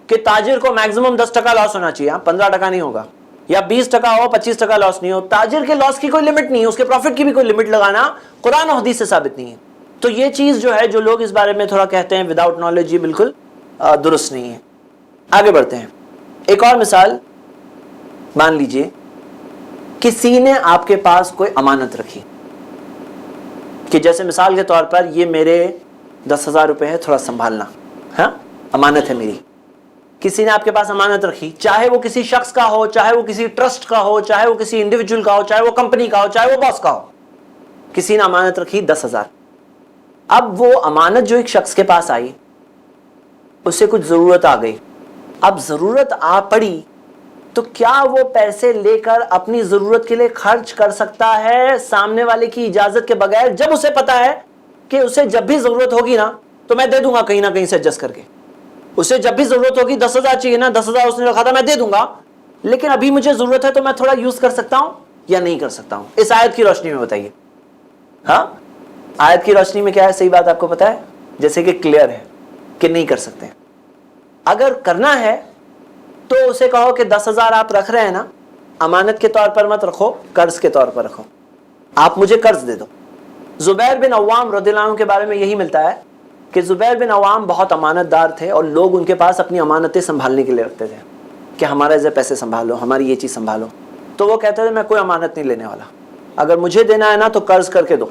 کہ تاجر کو میکسیمم 10% لاس ہونا چاہیے، 15% نہیں ہوگا، یا 20% ہو 25% لاس نہیں ہو؟ تاجر کے لاس کی کوئی لمٹ نہیں ہے، اس کے پروفٹ کی بھی کوئی لمٹ لگانا قرآن و حدیث سے ثابت نہیں ہے۔ تو یہ چیز جو ہے، جو لوگ اس بارے میں تھوڑا کہتے ہیں وداؤٹ نالج، یہ بالکل درست نہیں ہے۔ آگے بڑھتے ہیں۔ ایک اور مثال مان لیجئے کسی نے آپ کے پاس کوئی امانت رکھی، کہ جیسے مثال کے طور پر یہ میرے 10,000 روپے ہے، تھوڑا سنبھالنا، ہاں امانت ہے میری۔ کسی نے آپ کے پاس امانت رکھی، چاہے وہ کسی شخص کا ہو، چاہے وہ کسی ٹرسٹ کا ہو، چاہے وہ کسی انڈیویجول کا ہو، چاہے وہ کمپنی کا ہو، چاہے وہ باس کا ہو، کسی نے امانت رکھی 10,000۔ اب وہ امانت جو ایک شخص کے پاس آئی، اسے کچھ ضرورت آ گئی، اب ضرورت آ پڑی تو کیا وہ پیسے لے کر اپنی ضرورت کے لیے خرچ کر سکتا ہے سامنے والے کی اجازت کے بغیر، جب اسے پتا ہے کہ اسے جب بھی ضرورت ہوگی نا تو میں دے دوں گا کہیں نہ کہیں سے ایڈجسٹ کر کے، اسے جب بھی ضرورت ہوگی 10,000 چاہیے نا، 10,000 اس نے رکھا تھا میں دے دوں گا، لیکن ابھی مجھے ضرورت ہے تو میں تھوڑا یوز کر سکتا ہوں یا نہیں کر سکتا ہوں؟ اس آیت کی روشنی میں بتائیے۔ ہاں آیت کی روشنی میں کیا ہے؟ صحیح بات آپ کو پتا ہے، جیسے کہ کلیئر ہے کہ نہیں کر سکتے۔ اگر کرنا ہے تو اسے کہو کہ 10,000 آپ رکھ رہے ہیں نا، امانت کے طور پر مت رکھو، قرض کے طور پر رکھو، آپ مجھے قرض دے دو۔ زبیر بن عوام رضی اللہ عنہ کے بارے میں یہی ملتا ہے کہ زبیر بن عوام بہت امانت دار تھے اور لوگ ان کے پاس اپنی امانتیں سنبھالنے کے لیے رکھتے تھے کہ ہمارا ایسے پیسے سنبھالو، ہماری یہ چیز سنبھالو، تو وہ کہتے تھے میں کوئی امانت نہیں لینے والا، اگر مجھے دینا ہے نا تو قرض کر کے دو،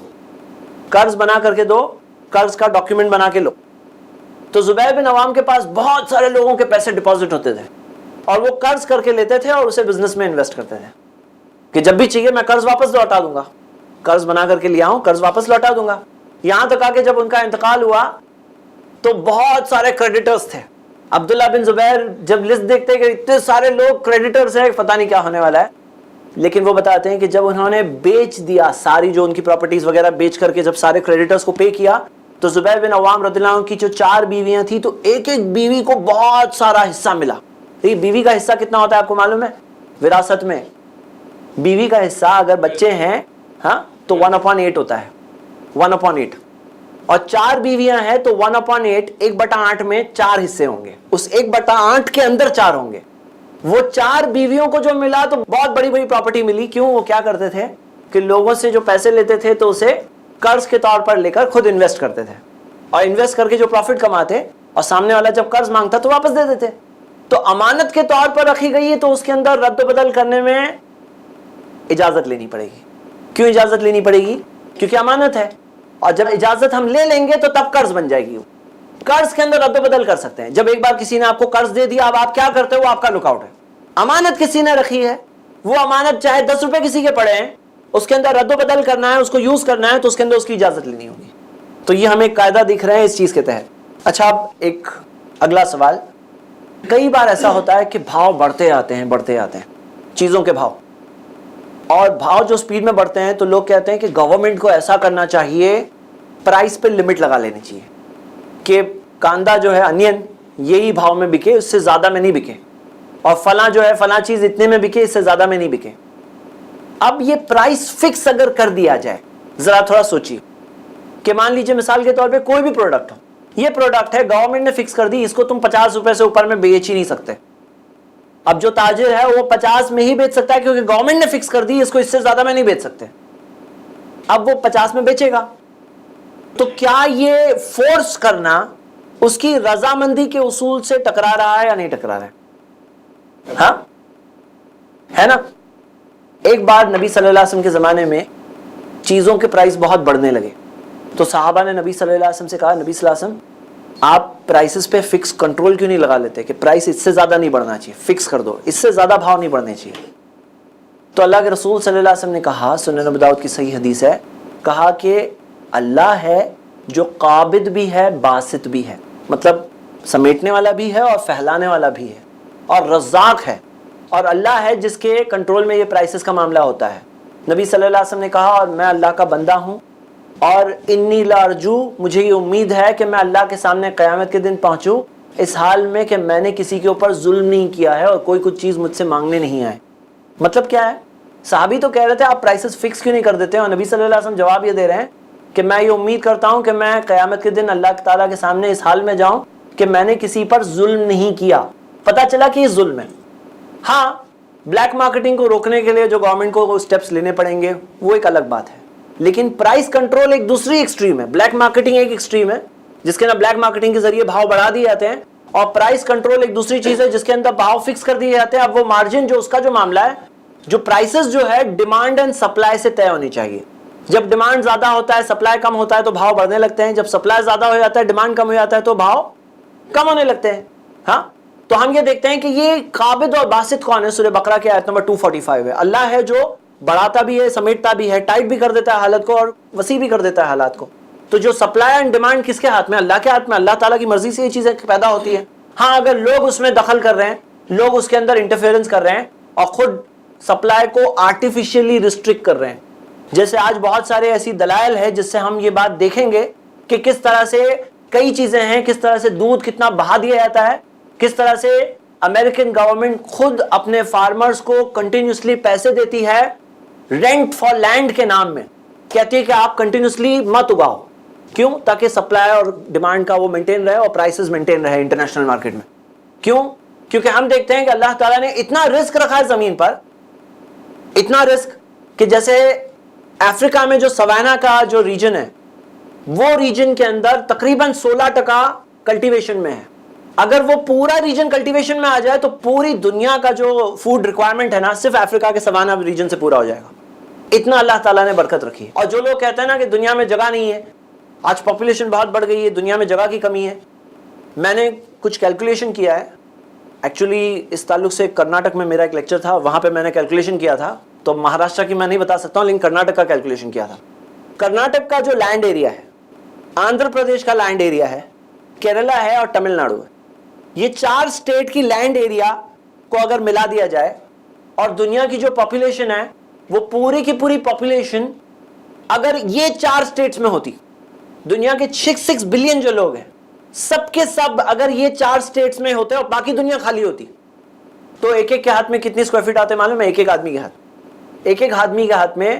قرض بنا کر کے دو، قرض کا ڈاکیومنٹ بنا کے لو۔ تو زبیر بن عوام کے پاس بہت سارے لوگوں کے پیسے ڈپازٹ ہوتے تھے اور وہ قرض کر کے لیتے تھے اور اسے بزنس میں انویسٹ کرتے تھے کہ جب بھی چاہیے میں قرض واپس لوٹا دوں گا، قرض بنا کر کے لیا ہوں، قرض واپس لوٹا دوں گا۔ یہاں تک آ کے جب ان کا انتقال ہوا تو بہت سارے کریڈیٹرز تھے۔ عبداللہ بن زبیر جب لسٹ دیکھتے کہ اتنے سارے لوگ کریڈیٹرز ہیں، پتہ نہیں کیا ہونے والا ہے، لیکن وہ بتاتے ہیں کہ جب انہوں نے بیچ دیا ساری جو ان کی پراپرٹیز وغیرہ بیچ کر کے جب سارے کریڈیٹرز کو پے کیا تو زبیر بن عوام رضی اللہ عنہ کی جو 4 بیویاں تھیں تو ایک ایک بیوی کو بہت سارا حصہ ملا۔ بیوی کا حصہ کتنا ہوتا ہے آپ کو معلوم ہے؟ وراثت میں بیوی کا حصہ اگر بچے ہیں، ہاں تو 1/8 ہوتا ہے, 1/8. اور 4 بیویاں ہیں تو 1/8, 1/8 میں 4 حصے ہوں گے, اس 1/8 کے اندر 4 ہوں گے. وہ 4 بیویوں کو جو ملا تو بہت بڑی بڑی پراپرٹی ملی. کیوں؟ وہ کیا کرتے تھے کہ لوگوں سے جو پیسے لیتے تھے تو اسے قرض کے طور پر لے کر خود انویسٹ کرتے تھے, اور انویسٹ کر کے جو پروفٹ کماتے اور سامنے والا جب قرض مانگتا تو واپس دے دیتے. تو امانت کے طور پر رکھی گئی ہے تو اس کے اندر رد و بدل کرنے میں اجازت لینی پڑے گی. کیوں اجازت لینی پڑے گی؟ کیونکہ امانت ہے, اور جب اجازت ہم لے لیں گے تو تب قرض بن جائے گی. قرض کے اندر رد و بدل کر سکتے ہیں. جب ایک بار کسی نے آپ کو قرض دے دیا, اب آپ کیا کرتے ہو وہ آپ کا لک آؤٹ ہے. امانت کسی نے رکھی ہے, وہ امانت چاہے 10 روپے کسی کے پڑے ہیں, اس کے اندر رد و بدل کرنا ہے, اس کو یوز کرنا ہے, تو اس کے اندر اس کی اجازت لینی ہوگی. تو یہ ہمیں ایک قاعدہ دکھ رہا ہے اس چیز کے تحت. اچھا, اب ایک اگلا سوال. کئی بار ایسا ہوتا ہے کہ بھاؤ بڑھتے آتے ہیں چیزوں کے بھاؤ, اور بھاؤ جو سپیڈ میں بڑھتے ہیں تو لوگ کہتے ہیں کہ گورنمنٹ کو ایسا کرنا چاہیے, پرائس پہ لمٹ لگا لینی چاہیے کہ کاندا جو ہے انین یہی بھاؤ میں بکے, اس سے زیادہ میں نہیں بکے, اور فلاں جو ہے فلاں چیز اتنے میں بکے, اس سے زیادہ میں نہیں بکے. اب یہ پرائس فکس اگر کر دیا جائے, ذرا تھوڑا سوچیے کہ مان لیجئے مثال کے طور پہ کوئی بھی پروڈکٹ ہو, یہ پروڈکٹ ہے گورنمنٹ نے فکس کر دی, اس کو تم 50 روپے سے اوپر میں بیچ ہی نہیں سکتے. اب جو تاجر ہے وہ 50 میں ہی بیچ سکتا ہے کیونکہ گورنمنٹ نے فکس کر دی, اس کو اس سے زیادہ میں نہیں بیچ سکتے. اب وہ 50 میں بیچے گا, تو کیا یہ فورس کرنا اس کی رضامندی کے اصول سے ٹکرا رہا ہے یا نہیں ٹکرا رہا ہے؟ ہاں ہے نا. ایک بار نبی صلی اللہ علیہ وسلم کے زمانے میں چیزوں کے پرائس بہت بڑھنے لگے, تو صحابہ نے نبی صلی اللہ علیہ وسلم سے کہا, نبی صلی اللہ علیہ وسلم آپ پرائسز پہ فکس کنٹرول کیوں نہیں لگا لیتے کہ پرائس اس سے زیادہ نہیں بڑھنا چاہیے, فکس کر دو, اس سے زیادہ بھاؤ نہیں بڑھنے چاہیے. تو اللہ کے رسول صلی اللہ علیہ وسلم نے کہا, سنن ابی داؤد کی صحیح حدیث ہے, کہا کہ اللہ ہے جو قابض بھی ہے باسط بھی ہے, مطلب سمیٹنے والا بھی ہے اور پھیلانے والا بھی ہے, اور رزاق ہے, اور اللہ ہے جس کے کنٹرول میں یہ پرائسز کا معاملہ ہوتا ہے. نبی صلی اللہ علیہ وسلم نے کہا, اور میں اللہ کا بندہ ہوں, اور انی لارجو, مجھے یہ امید ہے کہ میں اللہ کے سامنے قیامت کے دن پہنچوں اس حال میں کہ میں نے کسی کے اوپر ظلم نہیں کیا ہے اور کوئی کچھ چیز مجھ سے مانگنے نہیں آئے. مطلب کیا ہے؟ صحابی تو کہہ رہے تھے آپ پرائسز فکس کیوں نہیں کر دیتے, اور نبی صلی اللہ علیہ وسلم جواب یہ دے رہے ہیں کہ میں یہ امید کرتا ہوں کہ میں قیامت کے دن اللہ تعالیٰ کے سامنے اس حال میں جاؤں کہ میں نے کسی پر ظلم نہیں کیا. پتہ چلا کہ یہ ظلم ہے. ہاں, بلیک مارکیٹنگ کو روکنے کے لیے جو گورنمنٹ کو سٹیپس لینے پڑیں گے وہ ایک الگ بات ہے, لیکن پرائس کنٹرول ایک دوسری ایکسٹریم ہے. بلیک مارکیٹنگ ایک ایکسٹریم ہے جس کے اندر بلیک مارکیٹنگ کے ذریعے بھاؤ بڑھا دیے جاتے ہیں, اور پرائس کنٹرول ایک دوسری چیز ہے جس کے اندر بھاؤ فکس کر دیے جاتے ہیں. اب وہ مارجن جو اس کا جو معاملہ ہے, جو پرائسز جو ہے ڈیمانڈ اینڈ سپلائی سے طے ہونی چاہیے. جب ڈیمانڈ زیادہ ہوتا ہے سپلائی کم ہوتا ہے تو بھاؤ بڑھنے لگتے ہیں, جب سپلائی زیادہ ہو جاتا ہے ڈیمانڈ کم ہو جاتا ہے تو بھاؤ کم ہونے لگتے ہیں. ہاں, تو ہم یہ دیکھتے ہیں کہ یہ قابض اور باسط کون ہے. سورہ بقرہ کی آیت نمبر 245 ہے. اللہ ہے جو بڑھاتا بھی ہے, سمیٹتا بھی ہے, ٹائٹ بھی کر دیتا ہے حالت کو اور وسیع بھی کر دیتا ہے حالات کو. تو جو سپلائی اینڈ ڈیمانڈ کس کے ہاتھ میں؟ اللہ کے ہاتھ میں. اللہ تعالیٰ کی مرضی سے یہ چیزیں پیدا ہوتی ہیں. ہاں, اگر لوگ اس میں دخل کر رہے ہیں, لوگ اس کے اندر انٹرفیئرنس کر رہے ہیں اور خود سپلائی کو آرٹیفیشلی ریسٹرکٹ کر رہے ہیں, جیسے آج بہت سارے ایسی دلائل ہے جس سے ہم یہ بات دیکھیں گے کہ کس طرح سے کئی چیزیں ہیں, کس طرح سے دودھ کتنا بہا دیا جاتا ہے, کس طرح سے امریکن گورنمنٹ خود اپنے فارمرز کو کنٹینیوسلی پیسے دیتی ہے رینٹ فار لینڈ کے نام میں, کہتی ہے کہ آپ کنٹینیوسلی مت اگاؤ. کیوں؟ تاکہ سپلائی اور ڈیمانڈ کا وہ مینٹین رہے اور پرائسز مینٹین رہے انٹرنیشنل مارکیٹ میں. کیوں؟ کیونکہ ہم دیکھتے ہیں کہ اللہ تعالیٰ نے اتنا رزق رکھا ہے زمین پر, اتنا رزق کہ جیسے افریقہ میں جو سوانا کا جو ریجن ہے, وہ ریجن کے اندر تقریباً 16% کلٹیویشن میں ہے. اگر وہ پورا ریجن کلٹیویشن میں آ جائے تو پوری دنیا کا جو فوڈ ریکوائرمنٹ ہے نا, صرف افریقہ کے سوانا ریجن سے پورا ہو جائے گا. اتنا اللہ تعالیٰ نے برکت رکھی ہے. اور جو لوگ کہتے ہیں نا کہ دنیا میں جگہ نہیں ہے, آج پاپولیشن بہت بڑھ گئی ہے, دنیا میں جگہ کی کمی ہے, میں نے کچھ کیلکولیشن کیا ہے. ایکچولی اس تعلق سے کرناٹک میں میرا ایک لیکچر تھا, وہاں پہ میں نے کیلکولیشن کیا تھا, تو مہاراشٹر کی میں نہیں بتا سکتا ہوں لیکن کرناٹک کا کیلکولیشن کیا تھا. کرناٹک کا جو لینڈ ایریا ہے, آندھرا پردیش کا لینڈ ایریا ہے, کیرلا ہے اور تمل ناڈو ہے, یہ 4 اسٹیٹ کی لینڈ ایریا کو اگر ملا دیا جائے اور دنیا کی جو پاپولیشن ہے وہ پوری کی پوری پاپولیشن اگر یہ 4 اسٹیٹس میں ہوتی, دنیا کے 6 بلین جو لوگ ہیں سب کے سب اگر یہ 4 اسٹیٹس میں ہوتے اور باقی دنیا خالی ہوتی, تو ایک ایک کے ہاتھ میں کتنی اسکوائر فٹ آتے معلوم ہے؟ ایک ایک آدمی کے ہاتھ میں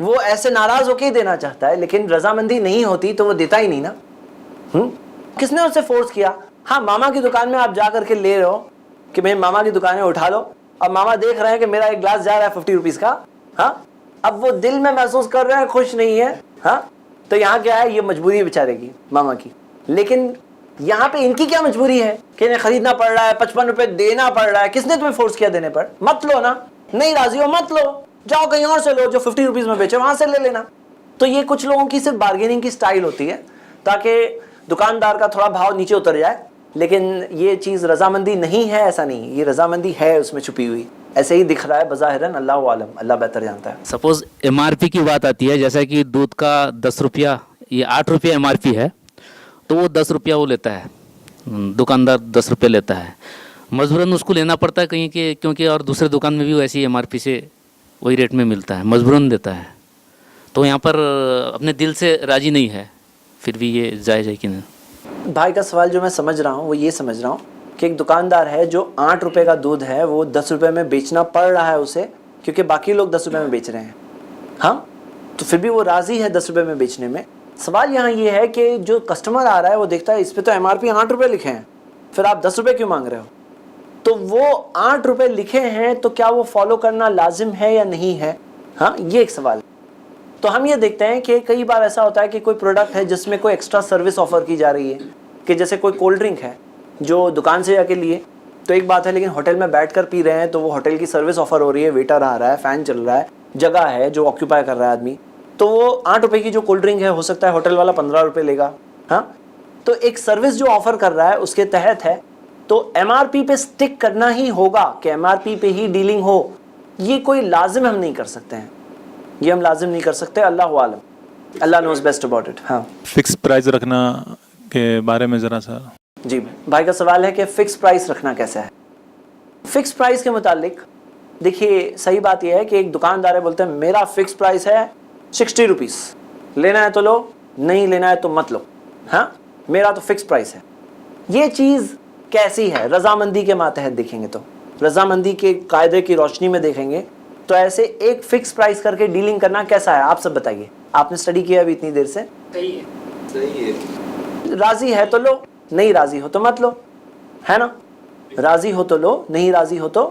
وہ ایسے ناراض ہو کے ہی دینا چاہتا ہے, لیکن رضامندی نہیں ہوتی تو وہ دیتا ہی نہیں نا. کس نے اسے فورس کیا؟ ہاں ماما کی دکان میں آپ جا کر کے لے رہے ہو کہ بھائی ماما کی دکان میں اٹھا لو, اب ماما دیکھ رہے ہیں کہ میرا ایک گلاس جا رہا ہے 50 روپیز کا, ہاں اب وہ دل میں محسوس کر رہے ہیں خوش نہیں ہے, ہاں تو یہاں کیا ہے, یہ مجبوری ہے بیچارے کی ماما کی. لیکن یہاں پہ ان کی کیا مجبوری ہے کہ انہیں خریدنا پڑ رہا ہے, 55 روپے دینا پڑ رہا ہے. کس نے تمہیں فورس کیا دینے پر؟ مت لو نا, نہیں راضی ہو مت لو, جاؤ کہیں اور سے لو جو 50 روپیز میں بیچے وہاں سے لے لینا. تو یہ کچھ لوگوں کی صرف بارگیننگ کی سٹائل ہوتی ہے تاکہ دکاندار کا تھوڑا بھاؤ نیچے اتر جائے, لیکن یہ چیز رضامندی نہیں ہے, ایسا نہیں, یہ رضامندی ہے اس میں چھپی ہوئی, ایسے ہی دکھ رہا ہے بظاہراً, اللہ عالم, اللہ بہتر جانتا ہے. سپوز MRP کی بات آتی ہے, جیسا کہ دودھ کا 10 روپیہ, یہ 8 روپیہ MRP ہے, تو وہ 10 روپیہ وہ لیتا ہے, دکاندار 10 روپے لیتا ہے, مجبوراً اس کو لینا پڑتا ہے کہیں کہ کیونکہ اور دوسرے دکان میں بھی وہ ایسی MRP سے وہی ریٹ میں ملتا ہے, مجبوراً دیتا ہے. تو یہاں پر اپنے دل سے راضی نہیں ہے, پھر بھی یہ جائز ہے کہ نہیں؟ بھائی کا سوال جو میں سمجھ رہا ہوں وہ یہ سمجھ رہا ہوں کہ ایک دکاندار ہے جو 8 روپے کا دودھ ہے وہ 10 روپے میں بیچنا پڑ رہا ہے اسے, کیونکہ باقی لوگ 10 روپے میں بیچ رہے ہیں, ہاں تو پھر بھی وہ راضی ہے 10 روپے میں بیچنے میں. سوال یہاں یہ ہے کہ جو کسٹمر آ رہا ہے وہ دیکھتا ہے اس پہ تو MRP 8 روپے لکھے ہیں, پھر آپ 10 روپے کیوں مانگ رہے ہو؟ تو وہ 8 روپے لکھے ہیں تو کیا وہ فالو کرنا لازم ہے یا نہیں ہے, ہاں یہ ایک سوال. تو ہم یہ دیکھتے ہیں کہ کئی بار ایسا ہوتا ہے کہ کوئی پروڈکٹ ہے جس میں کوئی ایکسٹرا سروس آفر کی جا رہی ہے, کہ جیسے کوئی کولڈ ڈرنک ہے جو دکان سے جا کے لیے تو ایک بات ہے, لیکن ہوٹل میں بیٹھ کر پی رہے ہیں تو وہ ہوٹل کی سروس آفر ہو رہی ہے, ویٹر آ رہا ہے, فین چل رہا ہے, جگہ ہے جو آکیوپائی کر رہا ہے آدمی, تو وہ 8 روپے کی جو کولڈ ڈرنک ہے ہو سکتا ہے ہوٹل والا 15 روپے لے گا, ہاں تو ایک سروس جو آفر کر رہا ہے اس کے تحت ہے, تو MRP پہ سٹک کرنا ہی ہوگا کہ MRP پہ ہی ڈیلنگ ہو. یہ کوئی لازم ہم نہیں کر سکتے ہیں, یہ ہم لازم نہیں کر سکتے, اللہ عالم, اللہ نوز بیسٹ اباؤٹ اٹ. ہاں فکس پرائز رکھنا کے بارے میں ذرا سا. جی بھائی کا سوال ہے کہ فکس پرائس رکھنا کیسا ہے. فکس پرائس کے متعلق دیکھیے صحیح بات یہ ہے کہ ایک دکاندار ہے بولتے ہیں میرا فکس پرائس ہے 60 روپیز, لینا ہے تو لو, نہیں لینا ہے تو مت لو, ہاں میرا تو فکس پرائس ہے. یہ چیز کیسی ہے؟ رضامندی کے ماتحت دیکھیں گے تو, رضامندی کے قاعدے کی روشنی میں دیکھیں گے تو ایسے ایک فکس پرائس کر کے ڈیلنگ کرنا کیسا ہے؟ آپ سب بتائیے, آپ نے اسٹڈی کیا ابھی اتنی دیر سے. صحیح ہے, راضی ہے تو لو, نہیں راضی ہو تو مت لو, ہے نا, راضی ہو تو لو, نہیں راضی ہو تو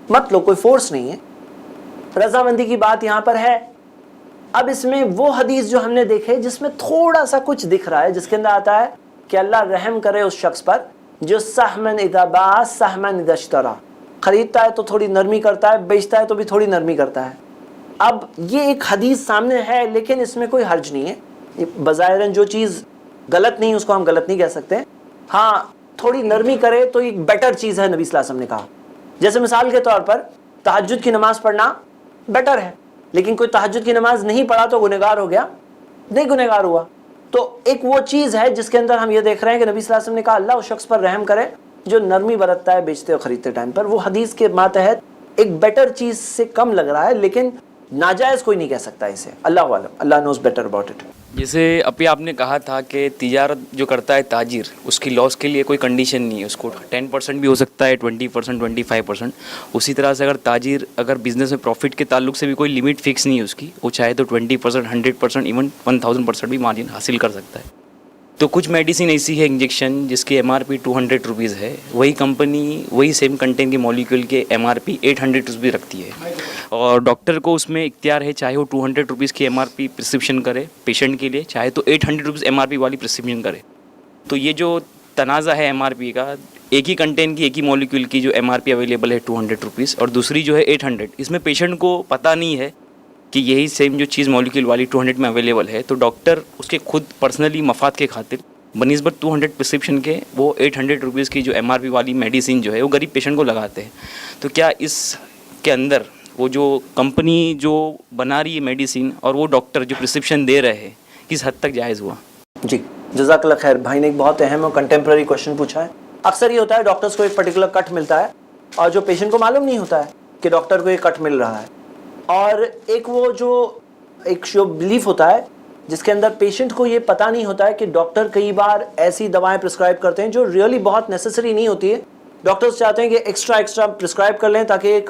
مت لو, کوئی فورس نہیں ہے. رضامندی کی بات یہاں پر ہے. اب اس میں وہ حدیث جو ہم نے دیکھے جس میں تھوڑا سا کچھ دکھ رہا ہے, جس کے اندر آتا ہے کہ اللہ رحم کرے اس شخص پر جو سہمن اذا باع سہمن اذا اشترى, خریدتا ہے تو تھوڑی نرمی کرتا ہے, بیچتا ہے تو بھی تھوڑی نرمی کرتا ہے. اب یہ ایک حدیث سامنے ہے لیکن اس میں کوئی حرج نہیں ہے, بظاہراً جو چیز غلط نہیں اس کو ہم غلط نہیں کہہ سکتے. ہاں تھوڑی نرمی کرے تو ایک بیٹر چیز ہے, نبی صلی اللہ علیہ وسلم نے کہا. جیسے مثال کے طور پر تہجد کی نماز پڑھنا بیٹر ہے, لیکن کوئی تہجد کی نماز نہیں پڑھا تو گنہگار ہو گیا؟ نہیں گنہگار ہوا. تو ایک وہ چیز ہے جس کے اندر ہم یہ دیکھ رہے ہیں کہ نبی صلی اللہ علیہ وسلم نے کہا اللہ اس شخص پر رحم کرے جو نرمی برتتا ہے بیچتے اور خریدتے ٹائم پر. وہ حدیث کے ماتحت ایک بیٹر چیز سے کم لگ رہا ہے, لیکن ناجائز کوئی نہیں کہہ سکتا اسے, اللہ عالم, اللہ نوز بیٹر اباؤٹ اٹ. جیسے ابھی آپ نے کہا تھا کہ تجارت جو کرتا ہے تاجر, اس کی لاس کے لیے کوئی کنڈیشن نہیں ہے, اس کو 10% بھی ہو سکتا ہے, 20%, 25%. اسی طرح سے اگر تاجر اگر بزنس میں پروفٹ کے تعلق سے بھی کوئی لمٹ فکس نہیں ہے اس کی, وہ چاہے تو 20%, 100%, ایون 1000% بھی مارجن حاصل کر سکتا ہے. تو کچھ میڈیسن ایسی ہے انجیکشن جس کی MRP 200 روپیز ہے, وہی کمپنی وہی سیم کنٹینٹ کے مالیکول کے MRP 800 روپیز بھی رکھتی ہے, اور ڈاکٹر کو اس میں اختیار ہے چاہے وہ 200 روپیز کی MRP پرسکرپشن کرے پیشنٹ کے لیے, چاہے تو 800 روپیز MRP والی پرسکرپشن کرے. تو یہ جو تنازع ہے MRP کا, ایک ہی کنٹینٹ کی ایک ہی مالیکول کی جو MRP اویلیبل ہے 200 روپیز اور دوسری جو ہے 800, اس میں پیشنٹ کو پتہ نہیں ہے کہ یہی سیم جو چیز مالیکول والی 200 میں اویلیبل ہے, تو ڈاکٹر اس کے خود پرسنلی مفاد کے خاطر بنسبت 200 پرسکرپشن کے وہ 800 روپیز کی جو MRP والی میڈیسن جو ہے وہ غریب پیشنٹ کو لگاتے ہیں. تو کیا اس کے اندر وہ جو کمپنی جو بنا رہی ہے میڈیسن اور وہ ڈاکٹر جو پرسکرپشن دے رہے ہیں کس حد تک جائز ہوا؟ جی جزاک اللہ خیر. بھائی نے ایک بہت اہم اور کنٹمپرری کوشچن پوچھا ہے. اکثر یہ ہوتا ہے ڈاکٹرز کو ایک پرٹیکولر کٹ ملتا ہے اور جو پیشنٹ کو معلوم نہیں ہوتا ہے کہ ڈاکٹر کو یہ کٹ مل رہا ہے, اور ایک وہ جو بلیف ہوتا ہے جس کے اندر پیشنٹ کو یہ پتہ نہیں ہوتا ہے کہ ڈاکٹر کئی بار ایسی دوائیں پرسکرائب کرتے ہیں جو ریئلی بہت نیسیسری نہیں ہوتی ہے. ڈاکٹرز چاہتے ہیں کہ ایکسٹرا پرسکرائب کر لیں تاکہ ایک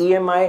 EMI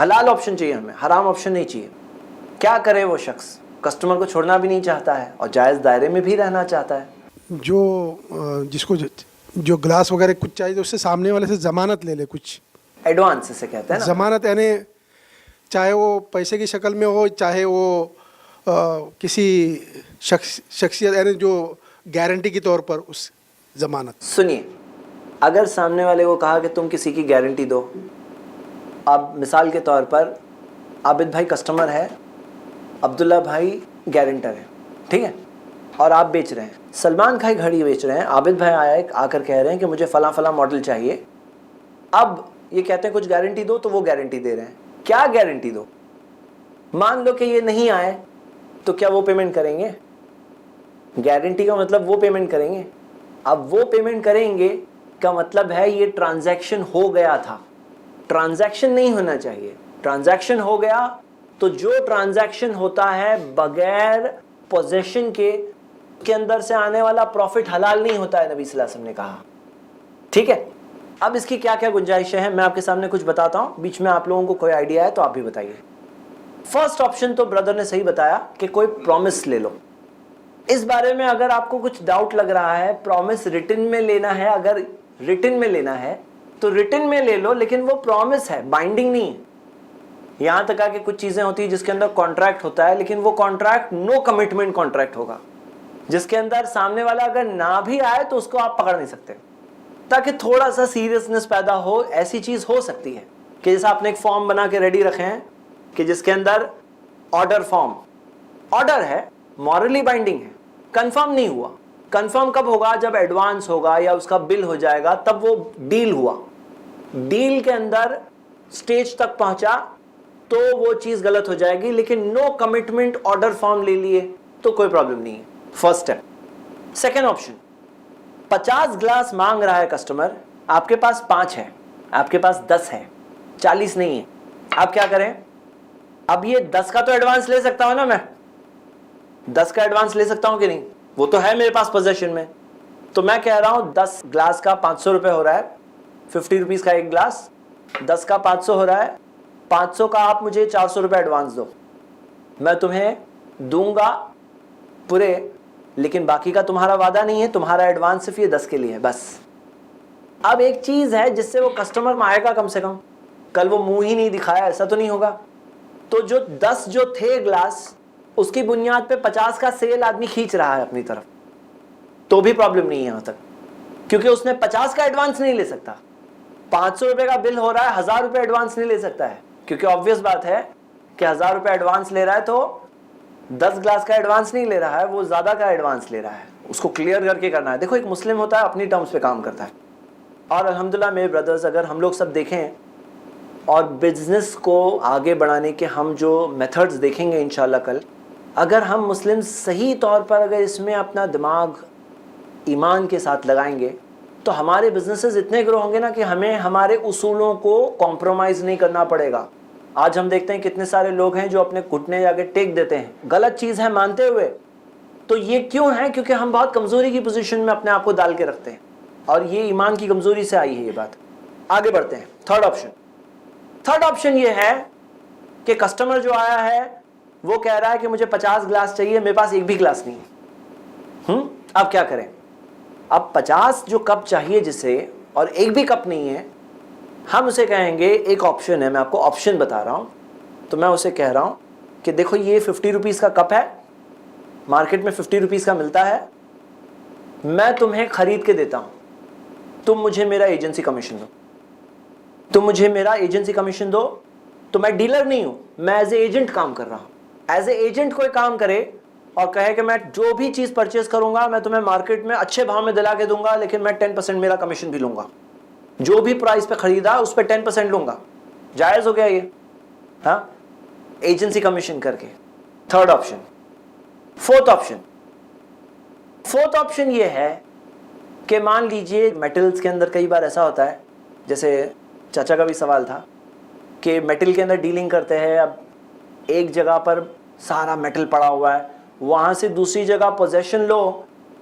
حلال آپشن چاہیے ہمیں, حرام آپشن نہیں چاہیے. کیا کرے وہ شخص؟ کسٹمر کو چھوڑنا بھی نہیں چاہتا ہے اور جائز دائرے میں بھی رہنا چاہتا ہے. جو جس کو جو گلاس وغیرہ کچھ چاہیے تو اس سے سامنے والے سے ضمانت لے لے, کچھ ایڈوانس اسے کہتے ہیں نا. ضمانت یعنی چاہے وہ پیسے کی شکل میں ہو, چاہے وہ کسی شخصیت یعنی جو گارنٹی کے طور پر اس ضمانت. سنیے, اگر سامنے والے کو کہا کہ تم کسی کی گارنٹی دو, اب مثال کے طور پر عابد بھائی کسٹمر ہے, عبداللہ بھائی گارنٹر ہے, ٹھیک ہے, اور آپ بیچ رہے ہیں. سلمان بھائی گھڑی بیچ رہے ہیں, عابد بھائی آ کر کہہ رہے ہیں کہ مجھے فلاں فلاں ماڈل چاہیے. اب یہ کہتے ہیں کچھ گارنٹی دو, تو وہ گارنٹی دے رہے ہیں. کیا گارنٹی دو؟ مان لو کہ یہ نہیں آئے تو کیا وہ پیمنٹ کریں گے؟ گارنٹی کا مطلب وہ پیمنٹ کریں گے. اب وہ پیمنٹ کریں گے کا مطلب ہے یہ ٹرانزیکشن ہو گیا تھا. ٹرانزیکشن نہیں ہونا چاہیے. ٹرانزیکشن ہو گیا تو جو ٹرانزیکشن ہوتا ہے بغیر پوزیشن کے اندر سے آنے والا پروفٹ حلال نہیں ہوتا ہے, نبی صلی اللہ علیہ وسلم نے کہا. ٹھیک ہے, اب اس کی کیا کیا گنجائشیں ہیں میں آپ کے سامنے کچھ بتاتا ہوں, بیچ میں آپ لوگوں کو کوئی آئیڈیا ہے تو آپ بھی بتائیے. فرسٹ آپشن تو بردر نے صحیح بتایا کہ کوئی پرومس لے لو. اس بارے میں اگر آپ کو کچھ ڈاؤٹ لگ رہا ہے, پرومس ریٹن میں لینا ہے, اگر ریٹن میں لینا ہے تو ریٹن میں لے لو, لیکن وہ پرومس ہے, بائنڈنگ نہیں ہے. یہاں تک کہ کچھ چیزیں ہوتی ہیں جس کے اندر کانٹریکٹ ہوتا ہے, لیکن وہ کانٹریکٹ نو کمٹمنٹ کانٹریکٹ ہوگا, جس کے اندر سامنے والا اگر نہ بھی آئے تو اس کو آپ پکڑ نہیں سکتے, تاکہ تھوڑا سا سیریسنس پیدا ہو. ایسی چیز ہو سکتی ہے کہ جیسا آپ نے ایک فارم بنا کے ریڈی رکھے ہیں کہ جس کے اندر آرڈر فارم, آرڈر ہے, مورلی بائنڈنگ ہے, کنفرم نہیں ہوا. کنفرم کب ہوگا؟ جب ایڈوانس ہوگا یا اس کا بل ہو جائے گا, تب وہ ڈیل ہوا. ڈیل کے اندر سٹیج تک پہنچا تو وہ چیز غلط ہو جائے گی, لیکن نو کمٹمنٹ آرڈر فارم لے لیے تو کوئی پرابلم نہیں ہے. First step. Second option, 50 glass مانگ رہا ہے کسٹمر, آپ کے پاس 5 ہے, آپ کے پاس 10 ہے, 40 نہیں ہے. آپ کیا کریں؟ اب یہ 10 کا تو ایڈوانس لے سکتا ہوں نا, میں 10 کا ایڈوانس لے سکتا ہوں کہ نہیں؟ وہ تو ہے میرے پاس پوزیشن میں. تو میں کہہ رہا ہوں 10 گلاس کا 500 روپے ہو رہا ہے, 50 روپیز کا ایک گلاس, 10 کا 500 ہو رہا ہے. 500 کا آپ مجھے 400 روپے ایڈوانس دو, میں تمہیں دوں گا پورے, لیکن باقی کا تمہارا وعدہ نہیں ہے, تمہارا ایڈوانس صرف یہ 10 کے لیے ہے بس. اب ایک چیز ہے جس سے وہ کسٹمر میں آئے گا, کم سے کم کل وہ منہ ہی نہیں دکھایا, ایسا تو نہیں ہوگا. تو جو 10 جو تھے گلاس, اس کی بنیاد پہ 50 کا سیل آدمی کھینچ رہا ہے اپنی طرف, تو بھی پرابلم نہیں ہے یہاں تک, کیونکہ اس نے 50 کا ایڈوانس نہیں لے سکتا. 500 روپے کا بل ہو رہا ہے, 1000 روپے ایڈوانس نہیں لے سکتا ہے, کیونکہ آبویس بات ہے کہ 1000 روپے ایڈوانس لے رہا ہے تو 10 گلاس کا ایڈوانس نہیں لے رہا ہے, وہ زیادہ کا ایڈوانس لے رہا ہے. اس کو کلیئر کر کے کرنا ہے. دیکھو ایک مسلم ہوتا ہے, اپنی ٹرمز پہ کام کرتا ہے, اور الحمدللہ میرے بردرز, اگر ہم لوگ سب دیکھیں اور بزنس کو آگے بڑھانے کے ہم جو میتھڈز دیکھیں گے انشاءاللہ کل, اگر ہم مسلم صحیح طور پر اگر اس میں اپنا دماغ ایمان کے ساتھ لگائیں گے تو ہمارے بزنسز اتنے گرو ہوں گے نا کہ ہمیں ہمارے اصولوں کو کمپرومائز نہیں کرنا پڑے گا. آج ہم دیکھتے ہیں کتنے سارے لوگ ہیں جو اپنے گھٹنے جا کے ٹیک دیتے ہیں, غلط چیز ہے مانتے ہوئے. تو یہ کیوں ہے؟ کیونکہ ہم بہت کمزوری کی پوزیشن میں اپنے آپ کو ڈال کے رکھتے ہیں, اور یہ ایمان کی کمزوری سے آئی ہے یہ بات. آگے بڑھتے ہیں. تھرڈ آپشن یہ ہے کہ کسٹمر جو آیا ہے وہ کہہ رہا ہے کہ مجھے 50 گلاس چاہیے, میرے پاس ایک بھی گلاس نہیں ہے. اب کیا کریں؟ اب 50 جو کپ چاہیے جسے, اور ایک بھی کپ نہیں ہے, ہم اسے کہیں گے, ایک آپشن ہے, میں آپ کو آپشن بتا رہا ہوں, تو میں اسے کہہ رہا ہوں کہ دیکھو یہ 50 روپیز کا کپ ہے, مارکیٹ میں 50 روپیز کا ملتا ہے, میں تمہیں خرید کے دیتا ہوں, تم مجھے میرا ایجنسی کمیشن دو. تم مجھے میرا ایجنسی کمیشن دو. تو میں ڈیلر نہیں ہوں, میں ایز اے ایجنٹ کام کر رہا ہوں. ایز اے ایجنٹ کوئی کام کرے اور کہے کہ میں جو بھی چیز پرچیز کروں گا میں تمہیں مارکیٹ میں اچھے بھاؤ میں دلا کے دوں گا, لیکن میں 10% میرا کمیشن بھی لوں گا, جو بھی پرائز پہ خریدا اس پہ 10% لوں گا. جائز ہو گیا یہ؟ ہاں, ایجنسی کمیشن کر کے. Third option. فورتھ آپشن یہ ہے کہ مان لیجئے میٹلز کے اندر کئی بار ایسا ہوتا ہے, جیسے چاچا کا بھی سوال تھا کہ میٹل کے اندر ڈیلنگ کرتے ہیں, اب ایک جگہ پر سارا میٹل پڑا ہوا ہے, وہاں سے دوسری جگہ پوزیشن لو,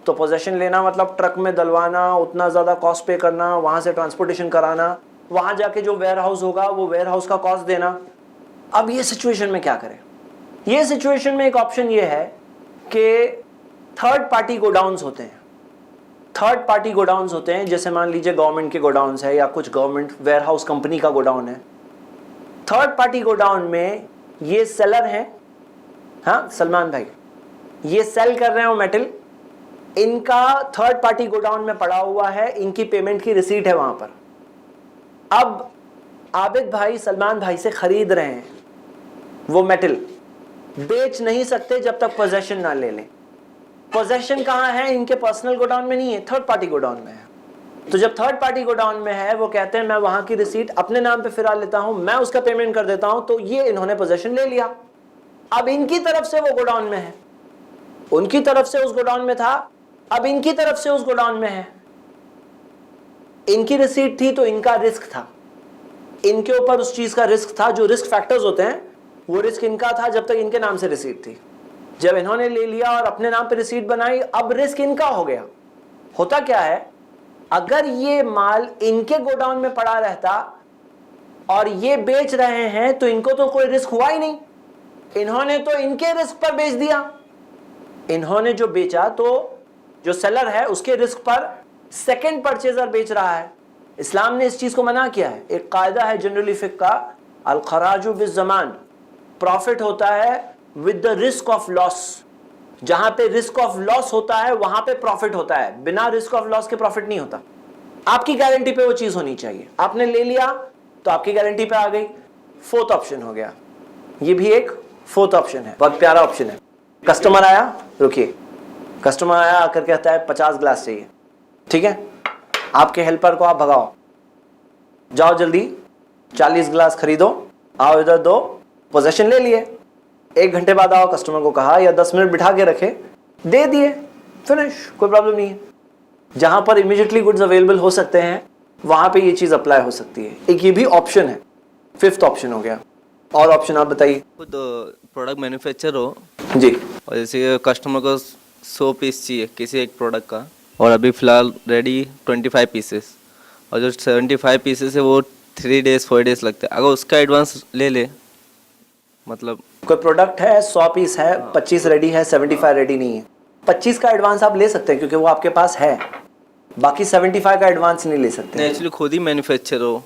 تو پوزیشن لینا مطلب ٹرک میں دلوانا, اتنا زیادہ کاسٹ پے کرنا, وہاں سے ٹرانسپورٹیشن کرانا, وہاں جا کے جو ویئر ہاؤس ہوگا وہ ویئر ہاؤس کا کاسٹ دینا, اب یہ سچویشن میں کیا کریں؟ یہ سچویشن میں ایک آپشن یہ ہے کہ تھرڈ پارٹی گوڈاؤنز ہوتے ہیں. تھرڈ پارٹی گوڈاؤنز ہوتے ہیں, جیسے مان لیجئے گورنمنٹ کے گوڈاؤنز ہے یا کچھ گورنمنٹ ویئر ہاؤس کمپنی کا گوڈاؤن ہے. تھرڈ پارٹی گوڈاؤن میں یہ سیلر ہیں, ہاں سلمان بھائی, یہ سیل کر رہے ہیں وہ میٹل, ان کا تھرڈ پارٹی گوڈاؤن میں پڑا ہوا ہے, ان کی پیمنٹ کی ریسیٹ ہے وہاں پر. اب عابد بھائی سلمان بھائی سے خرید رہے ہیں وہ میٹل, بیچ نہیں سکتے جب تک پوزیشن نہ لے لیں. پوزیشن کہاں ہے؟ ان کے پرسنل گوڈاؤن میں نہیں ہے, تھرڈ پارٹی گوڈاؤن میں ہے. تو جب تھرڈ پارٹی گوڈاؤن میں ہے, وہ کہتے ہیں میں وہاں کی ریسیٹ اپنے نام پہ پھرا لیتا ہوں, میں اس کا پیمنٹ کر دیتا ہوں, تو یہ انہوں نے پوزیشن لے لیا. اب ان کی طرف سے وہ گوڈاؤن میں ہے, ان کی طرف سے اس گوڈاؤن میں تھا, اب ان کی طرف سے اس گوڈاؤن میں ہے. ان کی ریسیٹ تھی تو ان کا رسک تھا, ان کے اوپر اس چیز کا رسک تھا. جو رسک فیکٹرز ہوتے ہیں وہ رسک ان کا تھا جب تک ان کے نام سے ریسیٹ تھی. جب انہوں نے لے لیا اور اپنے نام پہ ریسیٹ بنائی, اب رسک ان کا ہو گیا. ہوتا کیا ہے, اگر یہ مال ان کے گوڈاؤن میں پڑا رہتا اور یہ بیچ رہے ہیں تو ان کو تو کوئی رسک ہوا ہی نہیں, انہوں نے تو ان کے رسک پر بیچ دیا. انہوں نے جو بیچا تو جو سیلر ہے اس کے رسک پر سیکنڈ پرچیزر بیچ رہا ہے. اسلام نے اس چیز کو منع کیا ہے. ایک قاعدہ ہے جنرلی فقہ کا, الخراج بالزمان, پروفٹ ہوتا ہے with the risk of loss. جہاں پہ رسک آف لاس ہوتا ہے وہاں پہ پروفٹ ہوتا ہے, بنا رسک آف لاس کے پروفٹ نہیں ہوتا. آپ کی گارنٹی پہ وہ چیز ہونی چاہیے. آپ نے لے لیا تو آپ کی گارنٹی پہ آ گئی. فورتھ آپشن ہو گیا, یہ بھی ایک فورتھ آپشن ہے, بہت پیارا آپشن ہے. کسٹمر آیا, رکیے, کسٹمر آیا آ کر کہتا ہے 50 گلاس چاہیے. ٹھیک ہے, آپ کے ہیلپر کو آپ بھگاؤ, جاؤ جلدی 40 گلاس خریدو, آؤ ادھر دو, پوزیشن لے لیے. 1 گھنٹے بعد آؤ, کسٹمر کو کہا, یا 10 منٹ بٹھا کے رکھے, دے دیے, فنش, کوئی پرابلم نہیں ہے. جہاں پر امیڈیٹلی گڈز اویلیبل ہو سکتے ہیں وہاں پہ یہ چیز اپلائی ہو سکتی ہے. ایک یہ بھی آپشن ہے, 5th آپشن ہو گیا. اور آپشن آپ بتائیے. خود پروڈکٹ مینوفیکچر ہو جی, اور جیسے کسٹمر کو 100 پیس چاہیے کسی ایک پروڈکٹ کا, اور ابھی فی الحال ریڈی 25 پیسز, اور جو 75 پیسز ہے وہ 3 days 4 days لگتے ہیں. اگر اس کا ایڈوانس لے لے, مطلب کوئی پروڈکٹ ہے 100 پیس ہے, 25 ریڈی ہے, 75 ریڈی نہیں ہے, 25 کا ایڈوانس آپ لے سکتے ہیں کیونکہ وہ آپ کے پاس ہے, باقی 75 کا ایڈوانس نہیں لے سکتے. ایکچولی خود ہی مینوفیکچر ہو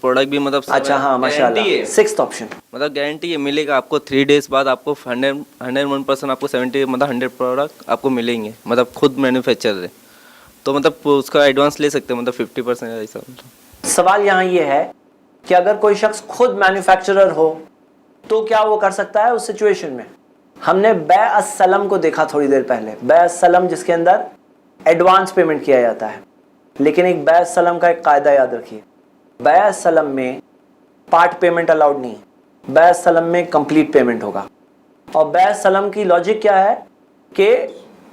پروڈکٹ بھی, مطلب اچھا, ہاں ماشاء اللہ. 6th آپشن, مطلب گارنٹی یہ ملے گا آپ کو 3 days بعد آپ کو 101% آپ کو 70 مطلب 100 پروڈکٹ آپ کو ملیں گے, مطلب خود مینوفیکچر ہے. تو مطلب اس کا ایڈوانس لے سکتے ہیں, مطلب 50% ایسا. سوال یہاں یہ ہے کہ اگر کوئی شخص خود مینوفیکچرر ہو تو کیا وہ کر سکتا ہے اس سچویشن میں؟ ہم نے بیع السلم کو دیکھا تھوڑی دیر پہلے, بیع السلم جس کے اندر ایڈوانس پیمنٹ کیا جاتا ہے. لیکن ایک بیع السلم کا ایک قاعدہ یاد رکھیے, بیع السلم میں پارٹ پیمنٹ الاؤڈ نہیں ہے, بیع السلم میں کمپلیٹ پیمنٹ ہوگا. اور بیع السلم کی لاجک کیا ہے کہ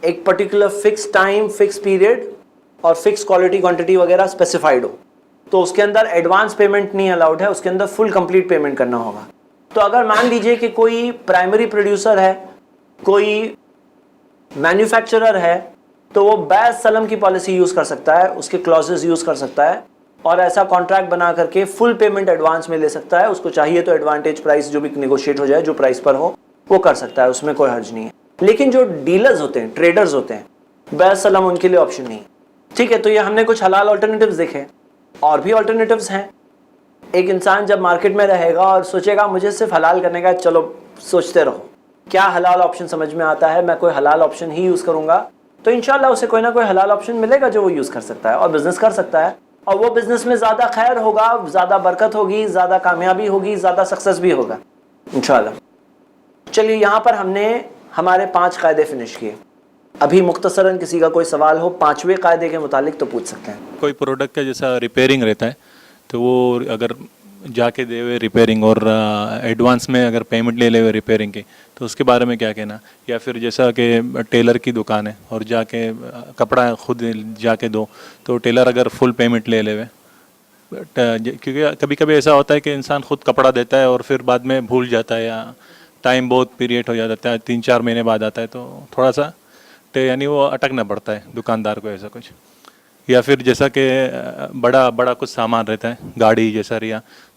ایک particular fix time, fix period اور فکس کوالٹی کوانٹٹی وغیرہ اسپیسیفائڈ ہو, تو اس کے اندر ایڈوانس پیمنٹ نہیں الاؤڈ ہے, اس کے اندر فل کمپلیٹ پیمنٹ کرنا ہوگا. تو اگر مان لیجئے کہ کوئی پرائمری پروڈیوسر ہے, کوئی مینوفیکچرر ہے, تو وہ بیع السلم کی پالیسی یوز کر سکتا ہے, اس کے کلازز یوز کر سکتا ہے, اور ایسا کانٹریکٹ بنا کر کے فل پیمنٹ ایڈوانس میں لے سکتا ہے. اس کو چاہیے تو ایڈوانٹیج پرائس جو بھی نیگوشیٹ ہو جائے, جو پرائس پر ہو وہ کر سکتا ہے, اس میں کوئی حرج نہیں ہے. لیکن جو ڈیلرز ہوتے ہیں, ٹریڈرز ہوتے ہیں, بیع السلم ان کے لیے آپشن نہیں. ٹھیک ہے, تو یہ ہم نے کچھ حلال آلٹرنیٹیوز دیکھے, اور بھی آلٹرنیٹیوز ہیں. ایک انسان جب مارکیٹ میں رہے گا اور سوچے گا مجھے صرف حلال کرنے کا, چلو سوچتے رہو کیا حلال آپشن سمجھ میں آتا ہے, میں کوئی حلال آپشن ہی یوز کروں گا, تو انشاءاللہ اسے کوئی نہ کوئی حلال آپشن ملے گا جو وہ یوز کر سکتا ہے اور بزنس کر سکتا ہے, اور وہ بزنس میں زیادہ خیر ہوگا, زیادہ برکت ہوگی, زیادہ کامیابی ہوگی, زیادہ سکسس بھی ہوگا انشاءاللہ. چلیے, یہاں پر ہم نے ہمارے 5 قاعدے فنش کیے. ابھی مختصراً کسی کا کوئی سوال ہو 5ویں قاعدے کے متعلق تو پوچھ سکتے ہیں. کوئی پروڈکٹ کا جیسا ریپیئرنگ رہتا ہے تو وہ اگر جا کے دے ہوئے ریپیئرنگ اور ایڈوانس میں اگر پیمنٹ لے لے ہوئے ریپیئرنگ کی, تو اس کے بارے میں کیا کہنا؟ یا پھر جیسا کہ ٹیلر کی دکان ہے اور جا کے کپڑا خود جا کے دو, تو ٹیلر اگر فل پیمنٹ لے لے ہوئے, کیونکہ کبھی کبھی ایسا ہوتا ہے کہ انسان خود کپڑا دیتا ہے اور پھر بعد میں بھول جاتا ہے, یا ٹائم بہت پیریڈ ہو جاتا ہے, 3-4 مہینے بعد آتا ہے, تو تھوڑا سا یعنی وہ اٹکنا پڑتا ہے دکاندار کو ایسا کچھ. یا پھر جیسا کہ بڑا کچھ سامان رہتا ہے, گاڑی جیسا ریا,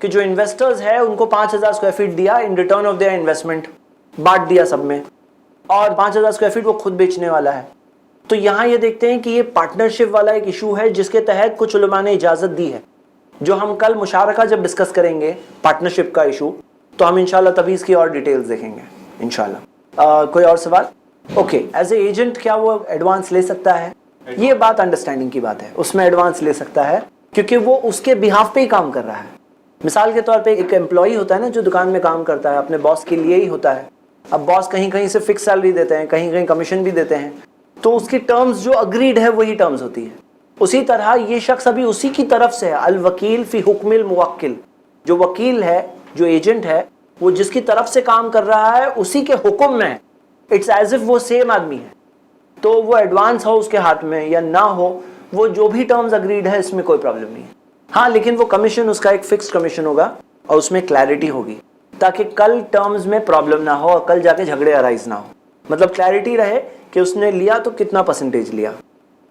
کہ جو انویسٹرز ہے ان کو 5,000 اسکوائر فیٹ دیا in return of their investment, بانٹ دیا سب میں، اور 5,000 اسکوائر فیٹ وہ خود بیچنے والا ہے. تو یہاں یہ دیکھتے ہیں کہ یہ پارٹنرشپ والا ایک ایشو ہے جس کے تحت کچھ علماء نے اجازت دی ہے، جو ہم کل مشارکہ جب ڈسکس کریں گے پارٹنرشپ کا ایشو تو ہم انشاءاللہ تبھی اس کی اور ڈیٹیلز دیکھیں گے انشاءاللہ. کوئی اور سوال؟ اوکے، ایز اے ایجنٹ کیا وہ ایڈوانس لے سکتا ہے؟ یہ بات انڈرسٹینڈنگ کی بات ہے، اس میں ایڈوانس لے سکتا ہے کیونکہ وہ اس کے بہاف پہ ہی کام کر رہا ہے. مثال کے طور پہ ایک امپلائی ہوتا ہے نا جو دکان میں کام کرتا ہے، اپنے باس کے لیے ہی ہوتا ہے. اب باس کہیں کہیں سے فکس سیلری دیتے ہیں، کہیں کہیں کمیشن بھی دیتے ہیں، تو اس کی ٹرمز جو اگریڈ ہے وہی ٹرمز ہوتی ہے. اسی طرح یہ شخص ابھی اسی کی طرف سے ہے، الوکیل فی حکم الموکل، جو وکیل ہے، جو ایجنٹ ہے، وہ جس کی طرف سے کام کر رہا ہے اسی کے حکم میں، اٹس ایز اف وہ سیم آدمی ہے. تو وہ ایڈوانس ہو اس کے ہاتھ میں یا نہ ہو، وہ جو بھی ٹرمز اگریڈ ہے اس میں کوئی پرابلم نہیں ہے. ہاں لیکن وہ کمیشن اس کا ایک فکس کمیشن ہوگا اور اس میں کلیئرٹی ہوگی تاکہ کل ٹرمز میں پرابلم نہ ہو اور کل جا کے جھگڑے ارائز نہ ہو. مطلب کلیئرٹی رہے کہ اس نے لیا تو کتنا پرسنٹیج لیا.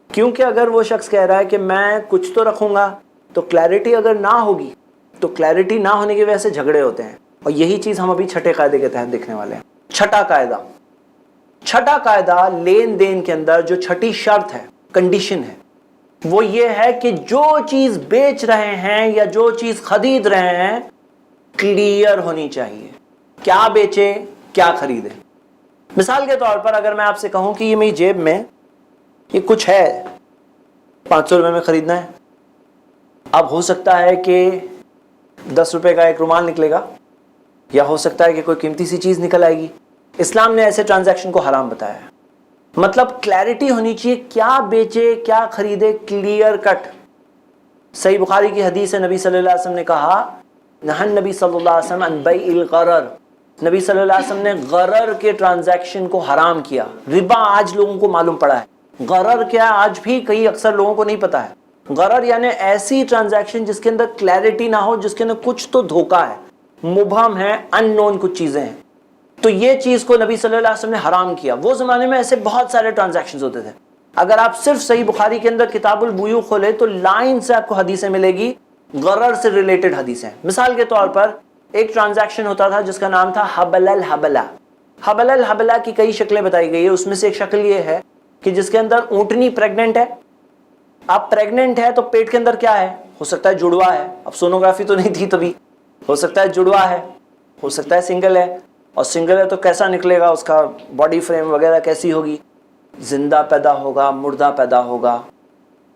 کیونکہ اگر وہ شخص کہہ رہا ہے کہ میں کچھ تو رکھوں گا، تو کلیئرٹی اگر نہ ہوگی تو کلیئرٹی نہ ہونے کی وجہ سے جھگڑے ہوتے ہیں. اور یہی چیز ہم ابھی چھٹے قاعدے کے تحت دیکھنے والے ہیں. چھٹا قاعدہ لین دین کے اندر جو چھٹی شرط ہے، کنڈیشن ہے، وہ یہ ہے کہ جو چیز بیچ رہے ہیں یا جو چیز خرید رہے ہیں کلیئر ہونی چاہیے. کیا بیچے، کیا خریدے. مثال کے طور پر اگر میں آپ سے کہوں کہ یہ میری جیب میں یہ کچھ ہے، 500 روپے میں خریدنا ہے، اب ہو سکتا ہے کہ 10 روپے کا ایک رومال نکلے گا، یا ہو سکتا ہے کہ کوئی قیمتی سی چیز نکل آئے گی. اسلام نے ایسے ٹرانزیکشن کو حرام بتایا ہے. مطلب کلیئرٹی ہونی چاہیے، کیا بیچے کیا خریدے، کلیئر کٹ. صحیح بخاری کی حدیث ہے، نبی صلی اللہ علیہ وسلم نے کہا، نہن نبی صلی اللہ علیہ وسلم عن بیع الغرر، نبی صلی اللہ علیہ وسلم نے غرر کے ٹرانزیکشن کو حرام کیا. ربا آج لوگوں کو معلوم پڑا ہے، غرر کیا آج بھی کئی اکثر لوگوں کو نہیں پتا ہے. غرر یعنی ایسی ٹرانزیکشن جس کے اندر کلیئرٹی نہ ہو، جس کے اندر کچھ تو دھوکا ہے، مبہم ہے، ان نون کچھ چیزیں ہیں. تو یہ چیز کو نبی صلی اللہ علیہ وسلم نے حرام کیا. وہ زمانے میں ایسے بہت سارے ٹرانزیکشنز ہوتے تھے. اگر آپ صرف صحیح بخاری کے اندر کتاب البیوع کھولے تو لائن سے آپ کو حدیثیں ملے گی، غرر سے ریلیٹڈ حدیثیں. مثال کے طور پر ایک ٹرانزیکشن ہوتا تھا جس کا نام تھا حبل الحبلہ. حبل الحبلہ کی کئی شکلیں بتائی گئی ہے. اس میں سے ایک شکل یہ ہے کہ جس کے اندر اونٹنی پریگننٹ ہے. اب پریگننٹ ہے تو پیٹ کے اندر کیا ہے؟ ہو سکتا ہے جڑوا ہے. اب سونوگرافی تو نہیں تھی تبھی، ہو سکتا ہے جڑوا ہے، ہو سکتا ہے سنگل ہے. اور سنگل ہے تو کیسا نکلے گا، اس کا باڈی فریم وغیرہ کیسی ہوگی، زندہ پیدا ہوگا، مردہ پیدا ہوگا،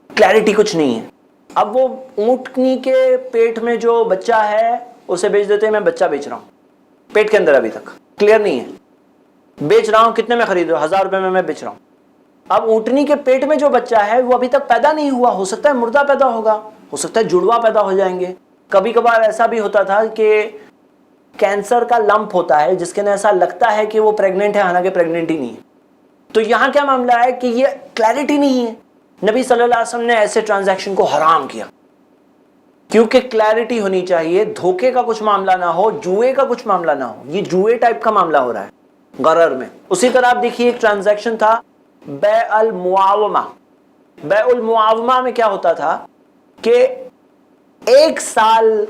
کلیئرٹی کچھ نہیں ہے. اب وہ اونٹنی کے پیٹ میں جو بچہ ہے اسے بیچ دیتے ہیں، میں بچہ بیچ رہا ہوں، پیٹ کے اندر ابھی تک کلیئر نہیں ہے، بیچ رہا ہوں، کتنے میں خرید رہا ہوں، 1000 روپے میں بیچ رہا ہوں. اب اونٹنی کے پیٹ میں جو بچہ ہے وہ ابھی تک پیدا نہیں ہوا، ہو سکتا ہے مردہ پیدا ہوگا، ہو سکتا ہے جڑوا پیدا ہو جائیں گے. کبھی کبھار ایسا بھی ہوتا تھا کہ کینسر کا لمپ ہوتا ہے جس کے اندر ایسا لگتا ہے کہ وہ پریگننٹ ہے، حالانکہ پریگننٹ ہی نہیں ہے. تو یہاں کیا معاملہ ہے کہ یہ کلیئرٹی نہیں ہے. نبی صلی اللہ علیہ وسلم نے ایسے ٹرانزیکشن کو حرام کیا کیونکہ کلیئرٹی ہونی چاہیے، دھوکے کا کچھ معاملہ نہ ہو، جوئے کا کچھ معاملہ نہ ہو. یہ جوئے ٹائپ کا معاملہ ہو رہا ہے غرر میں. اسی طرح آپ دیکھیے ایک ٹرانزیکشن تھا بیع المعاومہ. بیع المعاومہ میں کیا ہوتا تھا کہ 1 سال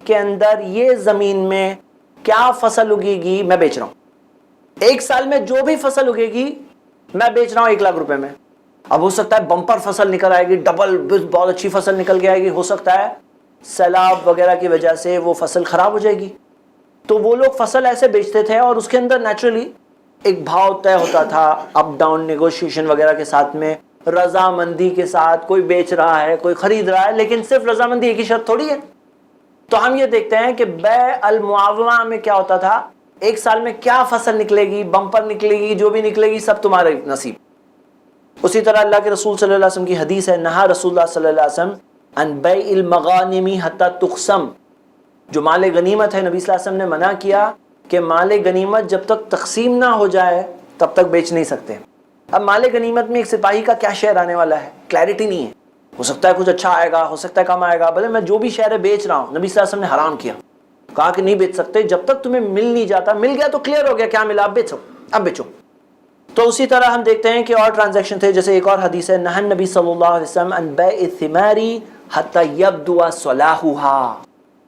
کے اندر یہ زمین میں کیا فصل اگے گی میں بیچ رہا ہوں. 1 سال میں جو بھی فصل اگے گی میں بیچ رہا ہوں 1 لاکھ روپے میں. اب ہو سکتا ہے بمپر فصل نکل آئے گی، ڈبل بہت اچھی فصل نکل کے آئے گی، ہو سکتا ہے سیلاب وغیرہ کی وجہ سے وہ فصل خراب ہو جائے گی. تو وہ لوگ فصل ایسے بیچتے تھے اور اس کے اندر نیچرلی ایک بھاؤ طے ہوتا تھا، اپ ڈاؤن نیگوشیشن وغیرہ کے ساتھ میں، رضامندی کے ساتھ. کوئی بیچ رہا ہے، کوئی خرید رہا ہے، لیکن صرف رضامندی ایک ہی شرط تھوڑی ہے. تو ہم یہ دیکھتے ہیں کہ بیع المعاومہ میں کیا ہوتا تھا، 1 سال میں کیا فصل نکلے گی، بمپر نکلے گی، جو بھی نکلے گی سب تمہارا نصیب. اسی طرح اللہ کے رسول صلی اللہ علیہ وسلم کی حدیث ہے، نہا رسول اللہ صلی اللہ علیہ وسلم عن بیع المغانم حتی تقسم. جو مال غنیمت ہے، نبی صلی اللہ علیہ وسلم نے منع کیا کہ مال غنیمت جب تک تقسیم نہ ہو جائے تب تک بیچ نہیں سکتے. اب مال غنیمت میں ایک سپاہی کا کیا شیئر آنے والا ہے، کلیئرٹی نہیں ہے. ہو سکتا ہے کچھ اچھا آئے گا، ہو سکتا ہے کم آئے گا. بھلے میں جو بھی شیئر بیچ رہا ہوں، نبی صلی اللہ علیہ وسلم نے حرام کیا، کہا کہ نہیں بیچ سکتے جب تک تمہیں مل نہیں جاتا. مل گیا تو کلیئر ہو گیا کیا ملا، اب بیچو، اب بیچو. تو اسی طرح ہم دیکھتے ہیں کہ اور ٹرانزیکشن تھے. جیسے ایک اور حدیث ہے، نہى النبی صلی اللہ علیہ وسلم عن بیع الثمار حتی یبدو صلاحها.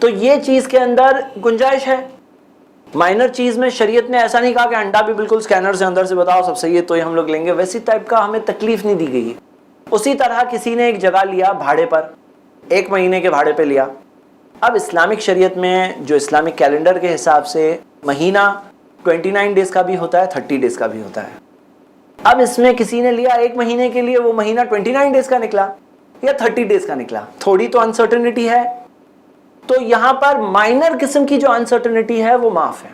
تو یہ چیز کے اندر گنجائش ہے. مائنر چیز میں شریعت نے ایسا نہیں کہا کہ انڈا بھی بالکل اسکینر سے اندر سے بتاؤ سب صحیح ہے تو یہ ہم لوگ لیں گے, ویسی ٹائپ کا ہمیں تکلیف نہیں دی گئی ہے. اسی طرح کسی نے ایک جگہ لیا بھاڑے پر, 1 مہینے کے بھاڑے پہ لیا. اب اسلامک شریعت میں جو اسلامک کیلنڈر کے حساب سے مہینہ 29 ڈیز کا بھی ہوتا ہے, 30 ڈیز کا بھی ہوتا ہے. اب اس میں کسی نے لیا 1 مہینے کے لیے, وہ مہینہ 29 ڈیز کا نکلا یا 30 ڈیز کا نکلا, تھوڑی تو انسرٹنٹی ہے. تو یہاں پر مائنر قسم کی جو انسرٹنٹی ہے وہ معاف ہے,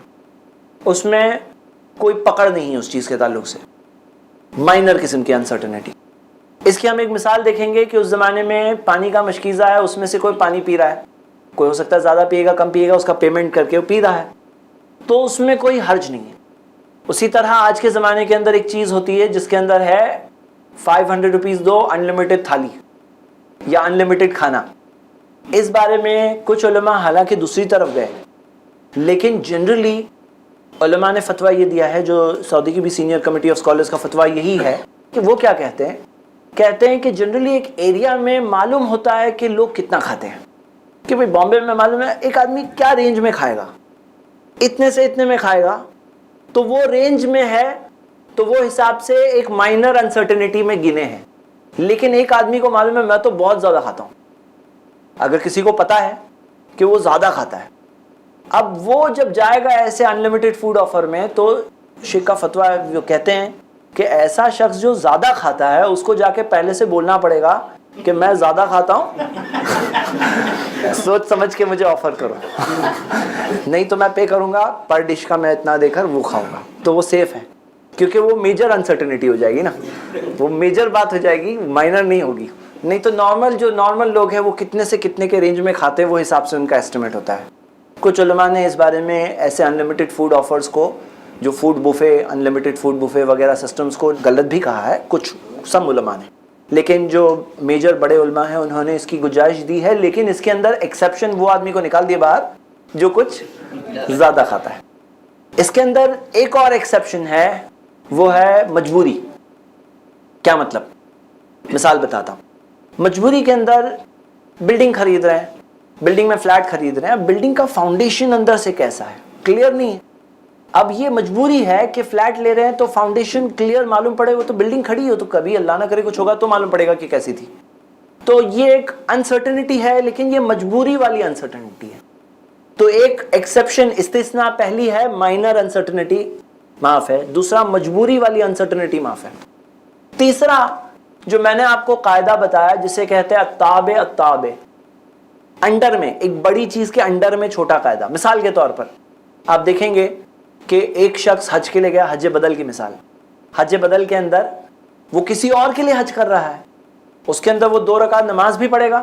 اس میں کوئی پکڑ نہیں ہے اس چیز کے تعلق سے. مائنر قسم کی انسرٹنٹی, اس کی ہم ایک مثال دیکھیں گے کہ اس زمانے میں پانی کا مشکیزہ ہے, اس میں سے کوئی پانی پی رہا ہے, کوئی ہو سکتا ہے زیادہ پیے گا کم پیے گا, اس کا پیمنٹ کر کے وہ پی رہا ہے, تو اس میں کوئی حرج نہیں ہے. اسی طرح آج کے زمانے کے اندر ایک چیز ہوتی ہے جس کے اندر ہے 500 روپیز دو انلمیٹڈ تھالی یا انلمیٹڈ کھانا. اس بارے میں کچھ علماء حالانکہ دوسری طرف گئے, لیکن جنرلی علماء نے فتویٰ یہ دیا ہے, جو سعودی کی بھی سینئر کمیٹی آف اسکالرز کا فتویٰ یہی ہے کہ وہ کیا کہتے ہیں کہ جنرلی ایک ایریا میں معلوم ہوتا ہے کہ لوگ کتنا کھاتے ہیں, کہ بھئی بامبے میں معلوم ہے ایک آدمی کیا رینج میں کھائے گا, اتنے سے اتنے میں کھائے گا, تو وہ رینج میں ہے تو وہ حساب سے ایک مائنر انسرٹنٹی میں گنے ہیں. لیکن ایک آدمی کو معلوم ہے میں تو بہت زیادہ کھاتا ہوں, اگر کسی کو پتا ہے کہ وہ زیادہ کھاتا ہے, اب وہ جب جائے گا ایسے انلمیٹڈ فوڈ آفر میں, تو شیخ کا فتویٰ جو کہتے ہیں کہ ایسا شخص جو زیادہ کھاتا ہے اس کو جا کے پہلے سے بولنا پڑے گا کہ میں زیادہ کھاتا ہوں, سوچ سمجھ کے مجھے آفر کرو, نہیں تو میں پے کروں گا پر ڈش کا, میں اتنا دے کر وہ کھاؤں گا. تو وہ سیف ہے, کیونکہ وہ میجر انسرٹنٹی ہو جائے گی نا, وہ میجر بات ہو جائے گی, مائنر نہیں ہوگی. نہیں تو نارمل لوگ ہیں وہ کتنے سے کتنے کے رینج میں کھاتے ہیں, وہ حساب سے ان کا ایسٹیمیٹ ہوتا ہے. کچھ علماء نے اس بارے میں ایسے انلمیٹڈ فوڈ آفرز کو, جو food buffet, unlimited food buffet وغیرہ سسٹمز کو غلط بھی کہا ہے, کچھ سب علماء نے, لیکن جو میجر بڑے علماء ہیں انہوں نے اس کی گنجائش دی ہے. لیکن اس کے اندر ایکسیپشن وہ آدمی کو نکال دیے باہر جو کچھ زیادہ کھاتا ہے. اس کے اندر ایک اور ایکسیپشن ہے, وہ ہے مجبوری. کیا مطلب؟ مثال بتاتا ہوں. مجبوری کے اندر بلڈنگ خرید رہے ہیں, بلڈنگ میں فلیٹ خرید رہے ہیں, اب بلڈنگ کا فاؤنڈیشن اندر سے کیسا ہے کلیئر نہیں ہے. اب یہ مجبوری ہے کہ فلیٹ لے رہے ہیں تو فاؤنڈیشن کلیئر معلوم پڑے, وہ تو بلڈنگ کھڑی ہو تو کبھی اللہ نہ کرے کچھ ہوگا تو معلوم پڑے گا کہ کیسی تھی. تو یہ ایک انسرٹنٹی ہے, لیکن یہ مجبوری والی انسرٹنٹی ہے. تو ایک ایکسیپشن, استثناء, پہلی ہے مائنر انسرٹنٹی معاف ہے, دوسرا مجبوری والی انسرٹنٹی معاف ہے. تیسرا جو میں نے آپ کو قاعدہ بتایا جسے کہتے ہیں التابع, انڈر میں, ایک بڑی چیز کے انڈر میں چھوٹا قاعدہ. مثال کے طور پر آپ دیکھیں گے کہ ایک شخص حج کے لیے گیا, حج بدل کی مثال, حج بدل کے اندر وہ کسی اور کے لیے حج کر رہا ہے, اس کے اندر وہ 2 رکعت نماز بھی پڑھے گا,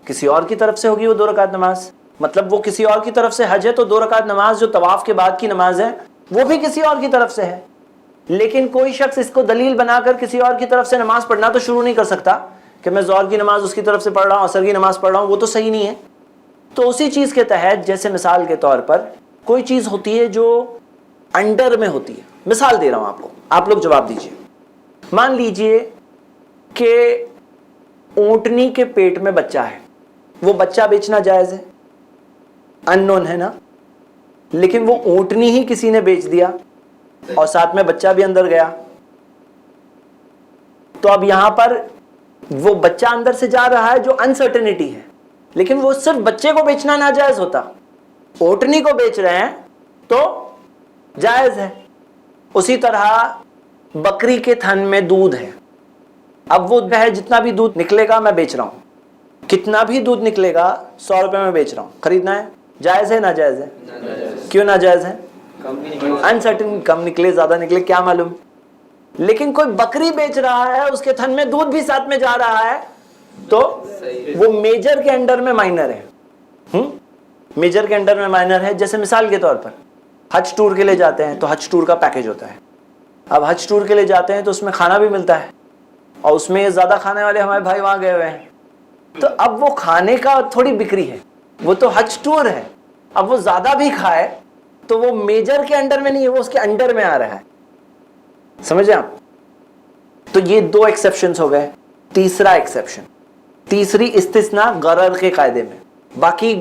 کسی اور کی طرف سے ہوگی وہ 2 رکعت نماز, مطلب وہ کسی اور کی طرف سے حج ہے تو 2 رکعت نماز جو طواف کے بعد کی نماز ہے وہ بھی کسی اور کی طرف سے ہے. لیکن کوئی شخص اس کو دلیل بنا کر کسی اور کی طرف سے نماز پڑھنا تو شروع نہیں کر سکتا کہ میں ظہر کی نماز اس کی طرف سے پڑھ رہا ہوں, عصر کی نماز پڑھ رہا ہوں, وہ تو صحیح نہیں ہے. تو اسی چیز کے تحت, جیسے مثال کے طور پر کوئی چیز ہوتی ہے جو انڈر میں ہوتی ہے, مثال دے رہا ہوں آپ کو, آپ لوگ جواب دیجئے. مان لیجئے کہ اونٹنی کے پیٹ میں بچہ ہے, وہ بچہ بیچنا جائز ہے, ان نون ہے نا, لیکن وہ اونٹنی ہی کسی نے بیچ دیا اور ساتھ میں بچہ بھی اندر گیا, تو اب یہاں پر وہ بچہ اندر سے جا رہا ہے جو انسرٹنٹی ہے, لیکن وہ صرف بچے کو بیچنا ناجائز ہوتا, اونٹنی کو بیچ رہے ہیں تو جائز ہے. اسی طرح بکری کے تھن میں دودھ ہے, اب وہ ہے جتنا بھی دودھ نکلے گا میں بیچ رہا ہوں, کتنا بھی دودھ نکلے گا 100 روپے میں بیچ رہا ہوں, خریدنا ہے, جائز ہے ناجائز ہے؟ کیوں ناجائز ہے؟ انسرٹن, کم نکلے زیادہ نکلے کیا معلوم. لیکن کوئی بکری بیچ رہا ہے, اس کے تھن میں دودھ بھی ساتھ میں جا رہا ہے, تو وہ میجر کے انڈر میں مائنر ہے, میجر کے انڈر میں مائنر ہے. جیسے مثال کے طور پر حج ٹور کے لیے جاتے ہیں تو حج ٹور کا پیکیج ہوتا ہے. اب حج ٹور کے لیے جاتے ہیں تو اس میں کھانا بھی ملتا ہے, اور اس میں زیادہ کھانے والے ہمارے بھائی وہاں گئے ہوئے ہیں, تو اب وہ کھانے کا تھوڑی بکری ہے, وہ تو حج ٹور ہے. اب وہ زیادہ بھی کھائے تو وہ میجر کے انڈر میں نہیں ہے, وہ اس کے انڈر میں آ رہا ہے. سمجھے آپ؟ تو یہ 2 ایکسیپشنز ہو گئے. تیسرا ایکسیپشن, تیسری استثناء غرر کے قاعدے میں. باقی